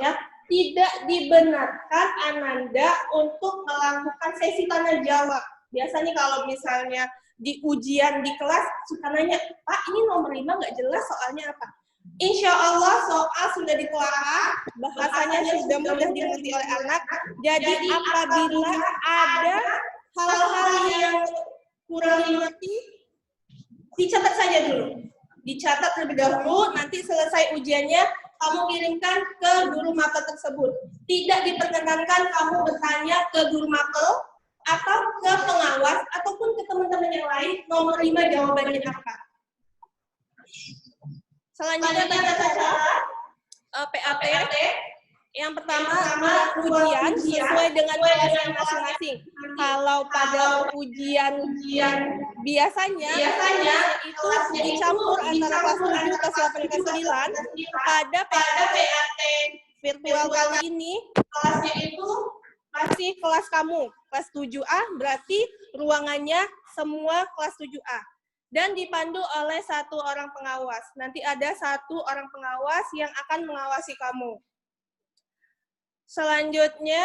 Ya, tidak dibenarkan Ananda untuk melakukan sesi tanya jawab. Biasanya kalau misalnya di ujian di kelas suka nanya, Pak, ini nomor 5 nggak jelas soalnya apa? Insya Allah soal sudah ditelaah, bahasanya sudah mudah dimengerti oleh anak. Jadi apabila ada hal-hal yang kurang dimengerti, dicatat saja dulu. Dicatat terlebih dahulu, nanti selesai ujiannya, kamu kirimkan ke guru mapel tersebut. Tidak diperkenankan kamu bertanya ke guru mapel, atau ke pengawas, ataupun ke teman-teman yang lain, nomor 5 jawabannya apa. Selanjutnya tata cara PAT. Yang pertama, ujian sesuai dengan kelasnya masing-masing. Kalau pada ujian biasanya itu dicampur antara kelas 7, kelas 8, kelas 9. Pada PAT virtual kali ini, kelasnya itu masih kelas kamu, kelas 7A, berarti ruangannya semua kelas 7A. Dan dipandu oleh 1 orang pengawas. Nanti ada 1 orang pengawas yang akan mengawasi kamu. Selanjutnya,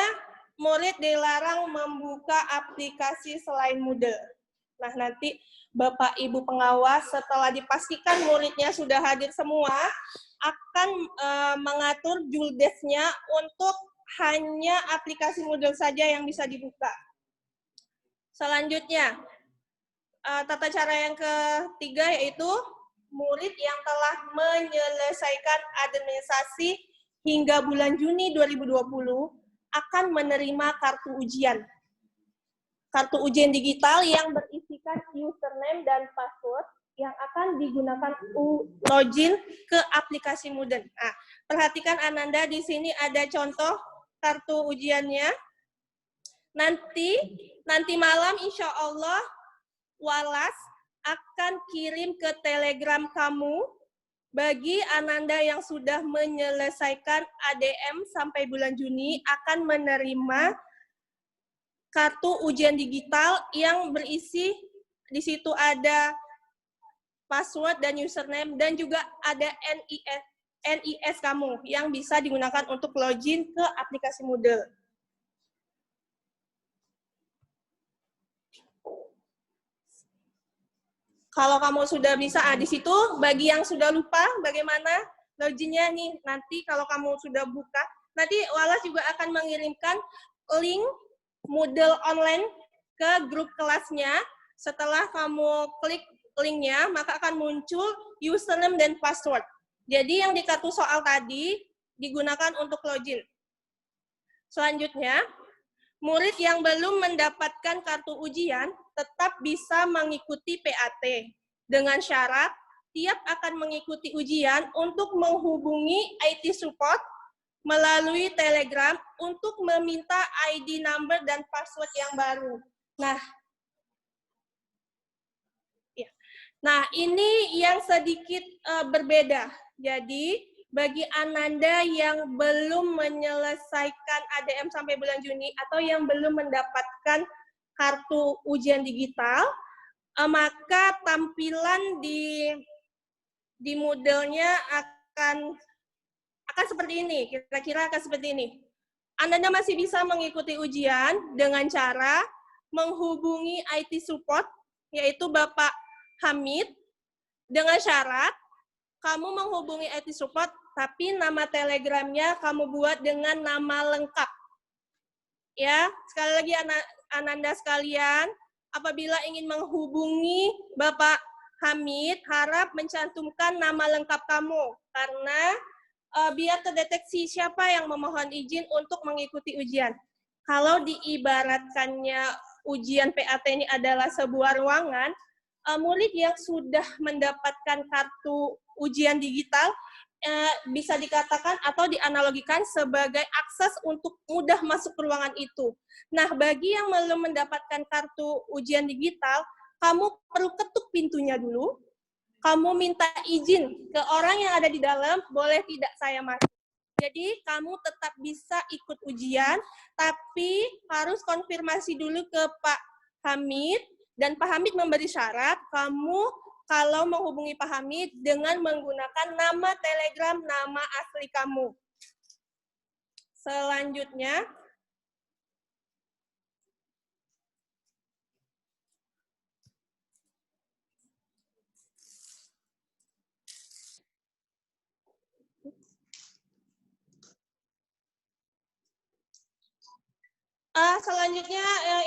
murid dilarang membuka aplikasi selain Moodle. Nah, nanti Bapak Ibu pengawas setelah dipastikan muridnya sudah hadir semua, akan mengatur juldesk-nya untuk hanya aplikasi Moodle saja yang bisa dibuka. Selanjutnya, tata cara yang ketiga yaitu murid yang telah menyelesaikan administrasi hingga bulan Juni 2020 akan menerima kartu ujian. Kartu ujian digital yang berisikan username dan password yang akan digunakan login ke aplikasi Moodle. Nah, perhatikan Ananda, di sini ada contoh kartu ujiannya. Nanti malam insya Allah Walas akan kirim ke Telegram kamu. Bagi Ananda yang sudah menyelesaikan ADM sampai bulan Juni akan menerima kartu ujian digital yang berisi di situ ada password dan username dan juga ada NIS kamu yang bisa digunakan untuk login ke aplikasi Moodle. Kalau kamu sudah bisa, di situ bagi yang sudah lupa bagaimana loginnya nih, nanti kalau kamu sudah buka, nanti Walas juga akan mengirimkan link Moodle online ke grup kelasnya. Setelah kamu klik linknya, maka akan muncul username dan password. Jadi yang di kartu soal tadi digunakan untuk login. Selanjutnya, murid yang belum mendapatkan kartu ujian tetap bisa mengikuti PAT dengan syarat tiap akan mengikuti ujian untuk menghubungi IT support melalui Telegram untuk meminta ID number dan password yang baru. Nah, ini yang sedikit berbeda. Jadi, bagi Ananda yang belum menyelesaikan ADM sampai bulan Juni atau yang belum mendapatkan kartu ujian digital, maka tampilan di Moodle-nya akan seperti ini, kira-kira akan seperti ini. Anda masih bisa mengikuti ujian dengan cara menghubungi IT support, yaitu Bapak Hamid, dengan syarat kamu menghubungi IT support, tapi nama Telegramnya kamu buat dengan nama lengkap. Ya, sekali lagi Ananda sekalian, apabila ingin menghubungi Bapak Hamid, harap mencantumkan nama lengkap kamu, karena biar terdeteksi siapa yang memohon izin untuk mengikuti ujian. Kalau diibaratkannya ujian PAT ini adalah sebuah ruangan, murid yang sudah mendapatkan kartu ujian digital bisa dikatakan atau dianalogikan sebagai akses untuk mudah masuk ke ruangan itu. Nah, bagi yang belum mendapatkan kartu ujian digital, kamu perlu ketuk pintunya dulu, kamu minta izin ke orang yang ada di dalam, boleh tidak saya masuk. Jadi, kamu tetap bisa ikut ujian, tapi harus konfirmasi dulu ke Pak Hamid, dan Pak Hamid memberi syarat, kamu kalau menghubungi Pak Hamid dengan menggunakan nama Telegram, nama asli kamu. Selanjutnya,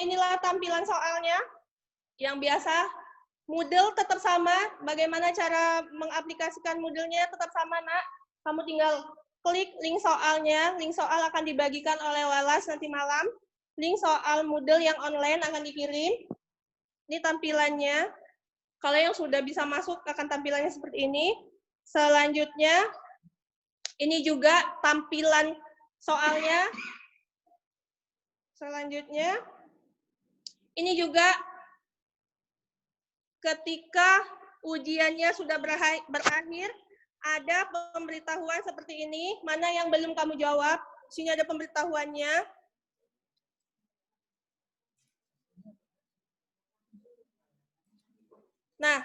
inilah tampilan soalnya yang biasa. Moodle tetap sama, bagaimana cara mengaplikasikan Moodle-nya tetap sama, Nak. Kamu tinggal klik link soalnya, link soal akan dibagikan oleh Walas nanti malam. Link soal Moodle yang online akan dikirim. Ini tampilannya. Kalau yang sudah bisa masuk akan tampilannya seperti ini. Selanjutnya, ini juga tampilan soalnya. Selanjutnya, ini juga ketika ujiannya sudah berakhir, ada pemberitahuan seperti ini, mana yang belum kamu jawab, sini ada pemberitahuannya. Nah,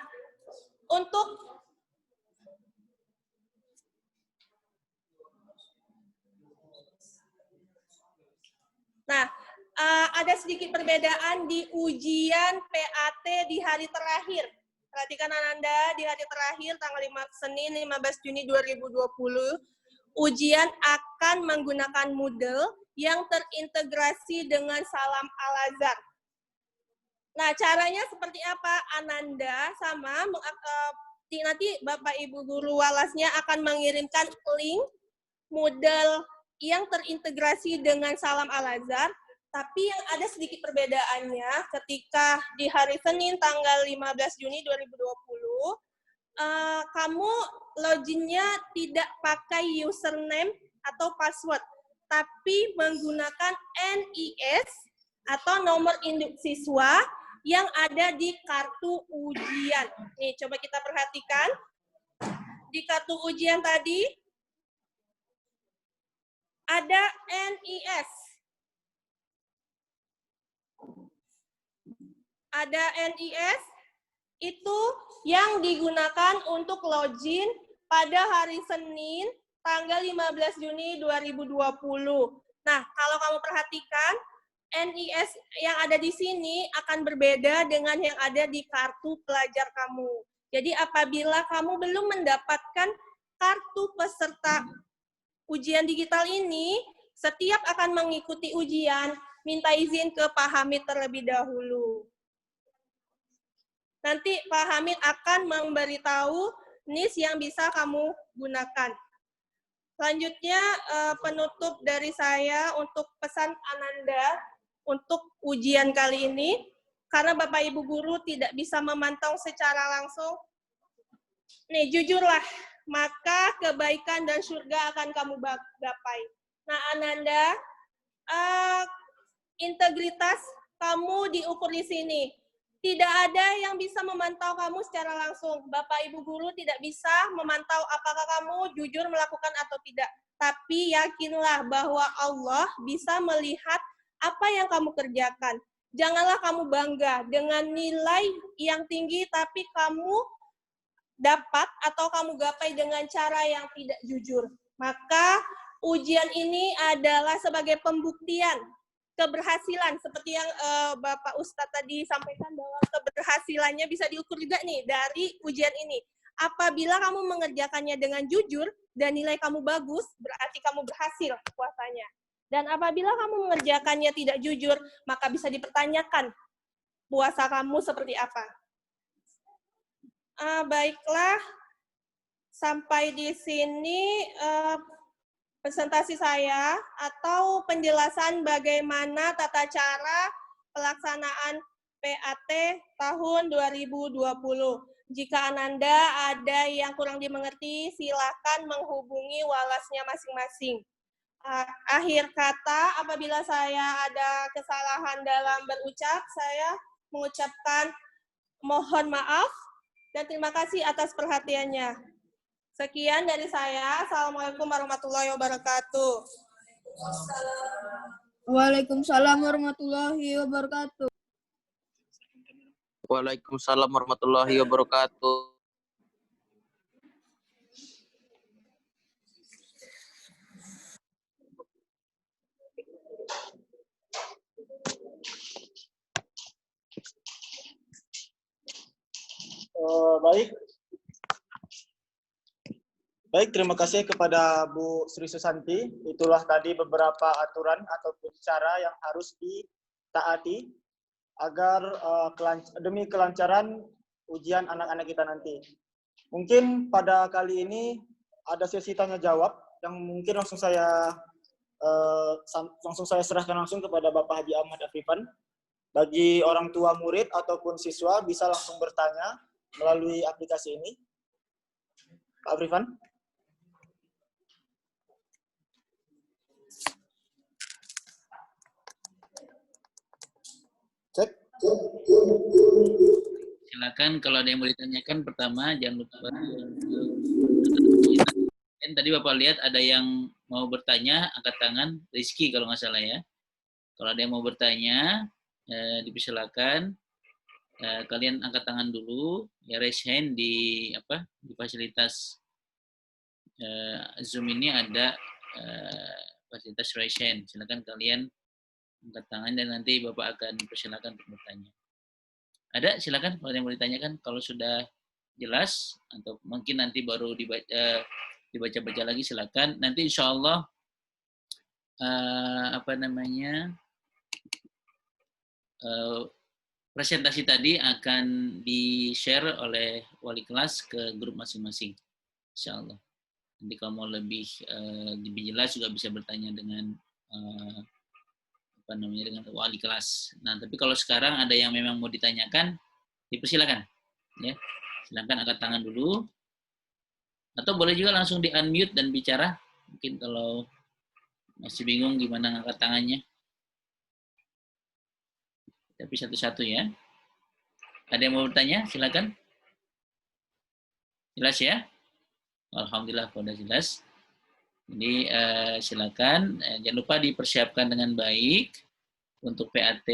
ada sedikit perbedaan di ujian PAT di hari terakhir. Perhatikan Ananda, di hari terakhir tanggal Senin 15 Juni 2020, ujian akan menggunakan Moodle yang terintegrasi dengan Salam Al-Azhar. Nah, caranya seperti apa? Ananda sama nanti Bapak Ibu Guru Walasnya akan mengirimkan link Moodle yang terintegrasi dengan Salam Al-Azhar, tapi yang ada sedikit perbedaannya ketika di hari Senin tanggal 15 Juni 2020, kamu loginnya tidak pakai username atau password, tapi menggunakan NIS atau nomor induk siswa yang ada di kartu ujian. Nih, coba kita perhatikan. Di kartu ujian tadi, ada NIS. Ada NIS, itu yang digunakan untuk login pada hari Senin, tanggal 15 Juni 2020. Nah, kalau kamu perhatikan, NIS yang ada di sini akan berbeda dengan yang ada di kartu pelajar kamu. Jadi apabila kamu belum mendapatkan kartu peserta ujian digital ini, setiap akan mengikuti ujian, minta izin ke Pak Hamid terlebih dahulu. Nanti Pak Hamid akan memberitahu NIS yang bisa kamu gunakan. Selanjutnya, penutup dari saya untuk pesan Ananda untuk ujian kali ini, karena Bapak Ibu Guru tidak bisa memantau secara langsung. Nih, jujurlah, maka kebaikan dan surga akan kamu gapai. Nah, Ananda, integritas kamu diukur di sini. Tidak ada yang bisa memantau kamu secara langsung. Bapak Ibu Guru tidak bisa memantau apakah kamu jujur melakukan atau tidak. Tapi yakinlah bahwa Allah bisa melihat apa yang kamu kerjakan. Janganlah kamu bangga dengan nilai yang tinggi tapi kamu dapat atau kamu gapai dengan cara yang tidak jujur. Maka ujian ini adalah sebagai pembuktian keberhasilan, seperti yang Bapak Ustadz tadi sampaikan bahwa keberhasilannya bisa diukur juga nih dari ujian ini. Apabila kamu mengerjakannya dengan jujur dan nilai kamu bagus, berarti kamu berhasil puasanya. Dan apabila kamu mengerjakannya tidak jujur, maka bisa dipertanyakan puasa kamu seperti apa. Baiklah, sampai di sini presentasi saya atau penjelasan bagaimana tata cara pelaksanaan PAT tahun 2020. Jika Ananda ada yang kurang dimengerti, silakan menghubungi walasnya masing-masing. Akhir kata, apabila saya ada kesalahan dalam berucap, saya mengucapkan mohon maaf dan terima kasih atas perhatiannya. Sekian dari saya. Assalamualaikum warahmatullahi wabarakatuh.
Waalaikumsalam warahmatullahi wabarakatuh.
Waalaikumsalam warahmatullahi wabarakatuh.
Baik, terima kasih kepada Bu Sri Susanti. Itulah tadi beberapa aturan ataupun cara yang harus ditaati agar demi kelancaran ujian anak-anak kita nanti. Mungkin pada kali ini ada sesi tanya jawab yang mungkin langsung saya serahkan langsung kepada Bapak Haji Ahmad Afrifan. Bagi orang tua murid ataupun siswa bisa langsung bertanya melalui aplikasi ini. Pak Afrifan. Cek.
Silakan kalau ada yang mau ditanyakan, pertama jangan lupa. Dan tadi Bapak lihat ada yang mau bertanya, angkat tangan, Rizky kalau nggak salah ya. Kalau ada yang mau bertanya, dipersilakan. Kalian angkat tangan dulu, ya raise hand di fasilitas Zoom ini ada fasilitas raise hand. Silakan kalian angkat tangan dan nanti Bapak akan persilakan untuk bertanya. Ada, silakan kalau yang mau ditanyakan. Kalau sudah jelas atau mungkin nanti baru dibaca-baca lagi, silakan. Nanti insya Allah presentasi tadi akan di-share oleh wali kelas ke grup masing-masing, insyaallah. Nanti kalau mau lebih jelas juga bisa bertanya dengan dengan wali kelas. Nah, tapi kalau sekarang ada yang memang mau ditanyakan, dipersilakan, ya. Silakan angkat tangan dulu, atau boleh juga langsung di unmute dan bicara. Mungkin kalau masih bingung gimana ngangkat tangannya. Tapi satu-satu ya. Ada yang mau bertanya? Silakan. Jelas ya? Alhamdulillah sudah jelas. Jadi silakan, jangan lupa dipersiapkan dengan baik untuk PAT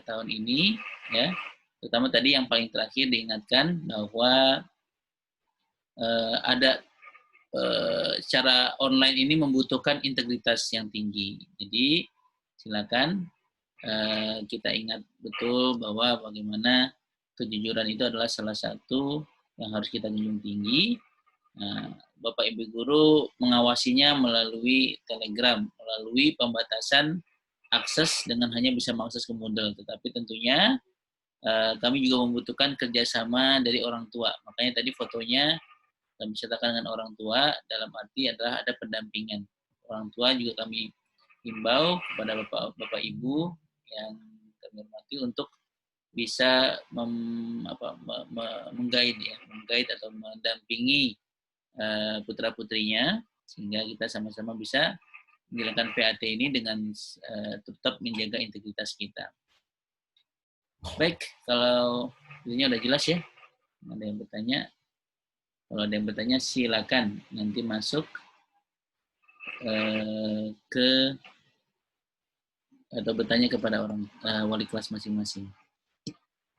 tahun ini, ya. Terutama tadi yang paling terakhir diingatkan bahwa ada secara online ini membutuhkan integritas yang tinggi. Jadi silakan kita ingat betul bahwa bagaimana kejujuran itu adalah salah satu yang harus kita junjung tinggi. Bapak Ibu Guru mengawasinya melalui Telegram, melalui pembatasan akses dengan hanya bisa mengakses ke Moodle. Tetapi tentunya kami juga membutuhkan kerjasama dari orang tua. Makanya tadi fotonya kami sertakan dengan orang tua, dalam arti adalah ada pendampingan. Orang tua juga kami himbau kepada Bapak Ibu yang kami hormati untuk bisa mengguide atau mendampingi putra-putrinya, sehingga kita sama-sama bisa menjalankan PAT ini dengan tetap menjaga integritas kita. Baik, kalau ini udah jelas ya. Ada yang bertanya? Kalau ada yang bertanya silakan nanti masuk atau bertanya kepada orang wali kelas masing-masing.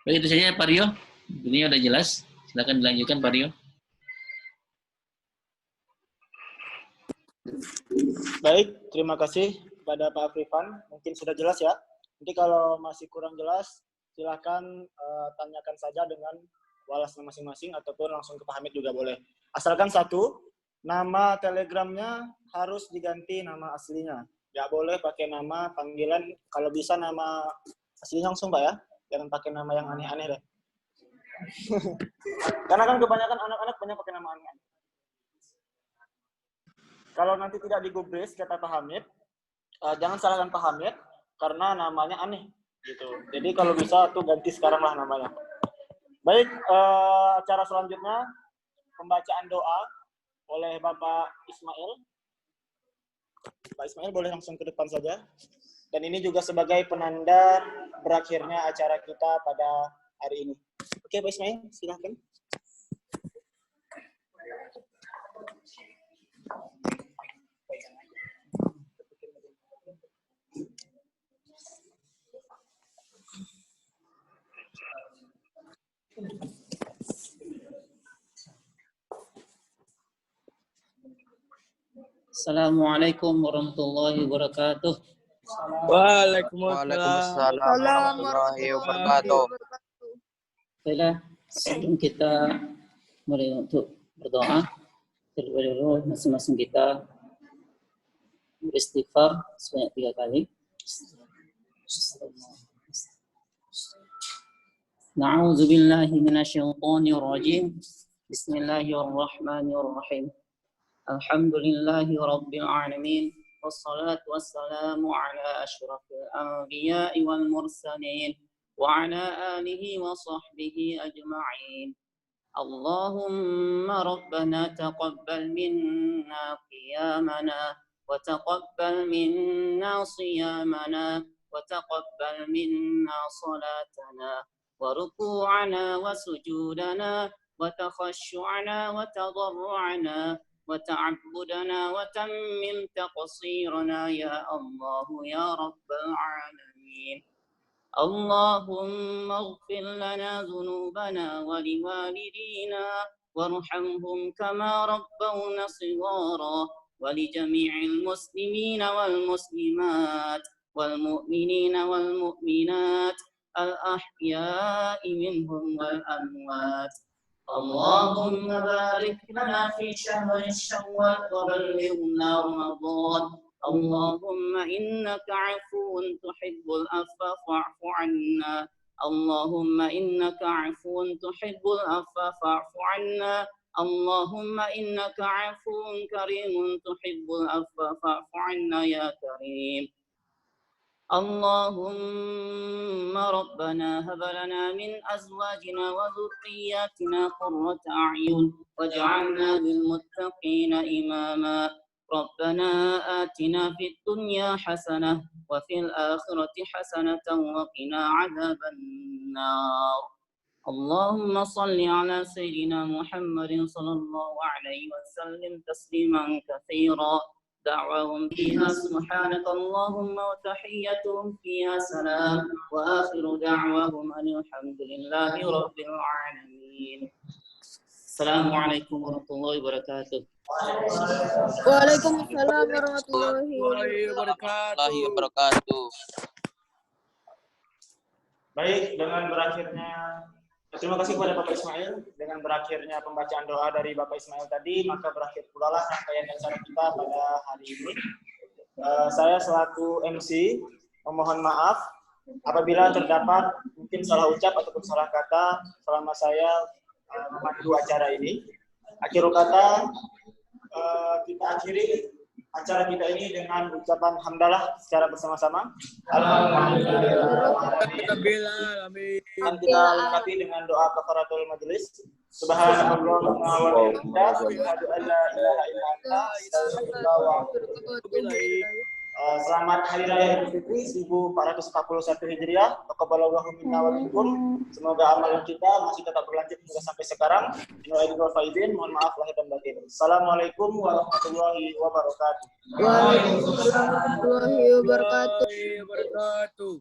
Baik, itu saja Pak Rio. Ini udah jelas. Silakan dilanjutkan Pak Rio.
Baik, terima kasih kepada Pak Afrifan. Mungkin sudah jelas ya. Nanti kalau masih kurang jelas, silakan tanyakan saja dengan walasnya masing-masing ataupun langsung ke Pak Hamid juga boleh. Asalkan satu, nama telegramnya harus diganti nama aslinya. Nggak boleh pakai nama panggilan, kalau bisa nama aslinya langsung Pak ya. Jangan pakai nama yang aneh-aneh deh. Karena kan kebanyakan anak-anak banyak pakai nama aneh. Kalau nanti tidak digubris, kata Pak Hamid, jangan salahkan Pak Hamid, karena namanya aneh. Gitu. Jadi kalau bisa tuh ganti sekarang lah namanya. Baik, acara selanjutnya, pembacaan doa oleh Bapak Ismail. Pak Ismail boleh langsung ke depan saja. Dan ini juga sebagai penanda berakhirnya acara kita pada hari ini. Oke Pak Ismail, silakan.
Assalamualaikum warahmatullahi wabarakatuh.
Waalaikumsalam warahmatullahi wabarakatuh.
Baiklah, sebelum kita mulai untuk berdoa, terlebih dahulu masing-masing kita beristighfar sebanyak 3 kali. Na'udzu billahi minasyaitonir rajim. Bismillahirrahmanirrahim. Alhamdulillahi rabbil alamin. Wassalatu wassalamu ala asyrafil anbiya'i wal mursalin wa ala alihi wa sahbihi ajma'in. Allahumma rabbana taqabbal minna qiyamana wa taqabbal minna siyamana wa taqabbal minna salatana wa ruku'ana wa sujudana wa takhashu'ana wa tadarru'ana وتعبدنا وتمم تقصيرنا يا الله يا رب العالمين. اللهم اغفر لنا ذنوبنا ولوالدينا وارحمهم كما ربونا صغارا ولجميع المسلمين والمسلمات والمؤمنين والمؤمنات الأحياء منهم والأموات. اللهم بارك لنا في شهر الشوال وبلغنا رمضان. اللهم إنك عفو تحب العفو فاعف عنا.
اللهم إنك عفو تحب العفو فاعف عنا اللهم إنك عفو كريم تحب العفو فاعف عنا يا كريم اللهم ربنا هب لنا من أزواجنا وذرياتنا قرة أعين واجعلنا للمتقين إماما ربنا آتنا في الدنيا حسنة وفي الآخرة حسنة وقنا عذاب النار اللهم صل على سيدنا محمد صلى الله عليه وسلم تسليما كثيرا دعواهم فيها سبحانك اللهم وتحيتهم فيها سلام وآخر دعواهم أن الحمد لله رب العالمين السلام عليكم ورحمة الله وبركاته.
Waalaikumsalam warahmatullahi
wabarakatuh.
Baik, dengan berakhirnya terima kasih kepada Bapak Ismail. Dengan berakhirnya pembacaan doa dari Bapak Ismail tadi, maka berakhir pula lah rangkaian acara kita pada hari ini. Saya selaku MC memohon maaf apabila terdapat mungkin salah ucap ataupun salah kata selama saya memandu acara ini. Akhir kata kita akhiri acara kita ini dengan ucapan hamdalah secara bersama-sama. Alhamdulillah. Dan kita lengkapi dengan doa kafaratul majelis. Subhanallah wa bihamdihi, asyhadu an la ilaha illa anta, astaghfiruka wa atubu ilaik. Selamat Hari Raya Idul Fitri 1441 Hijriah. Taqabbalallahu minna wa minkum. Semoga amalan kita masih tetap berlanjut hingga sampai sekarang. Mohon maaf lahir dan batin. Assalamualaikum warahmatullahi wabarakatuh.
Waalaikumsalam warahmatullahi wabarakatuh.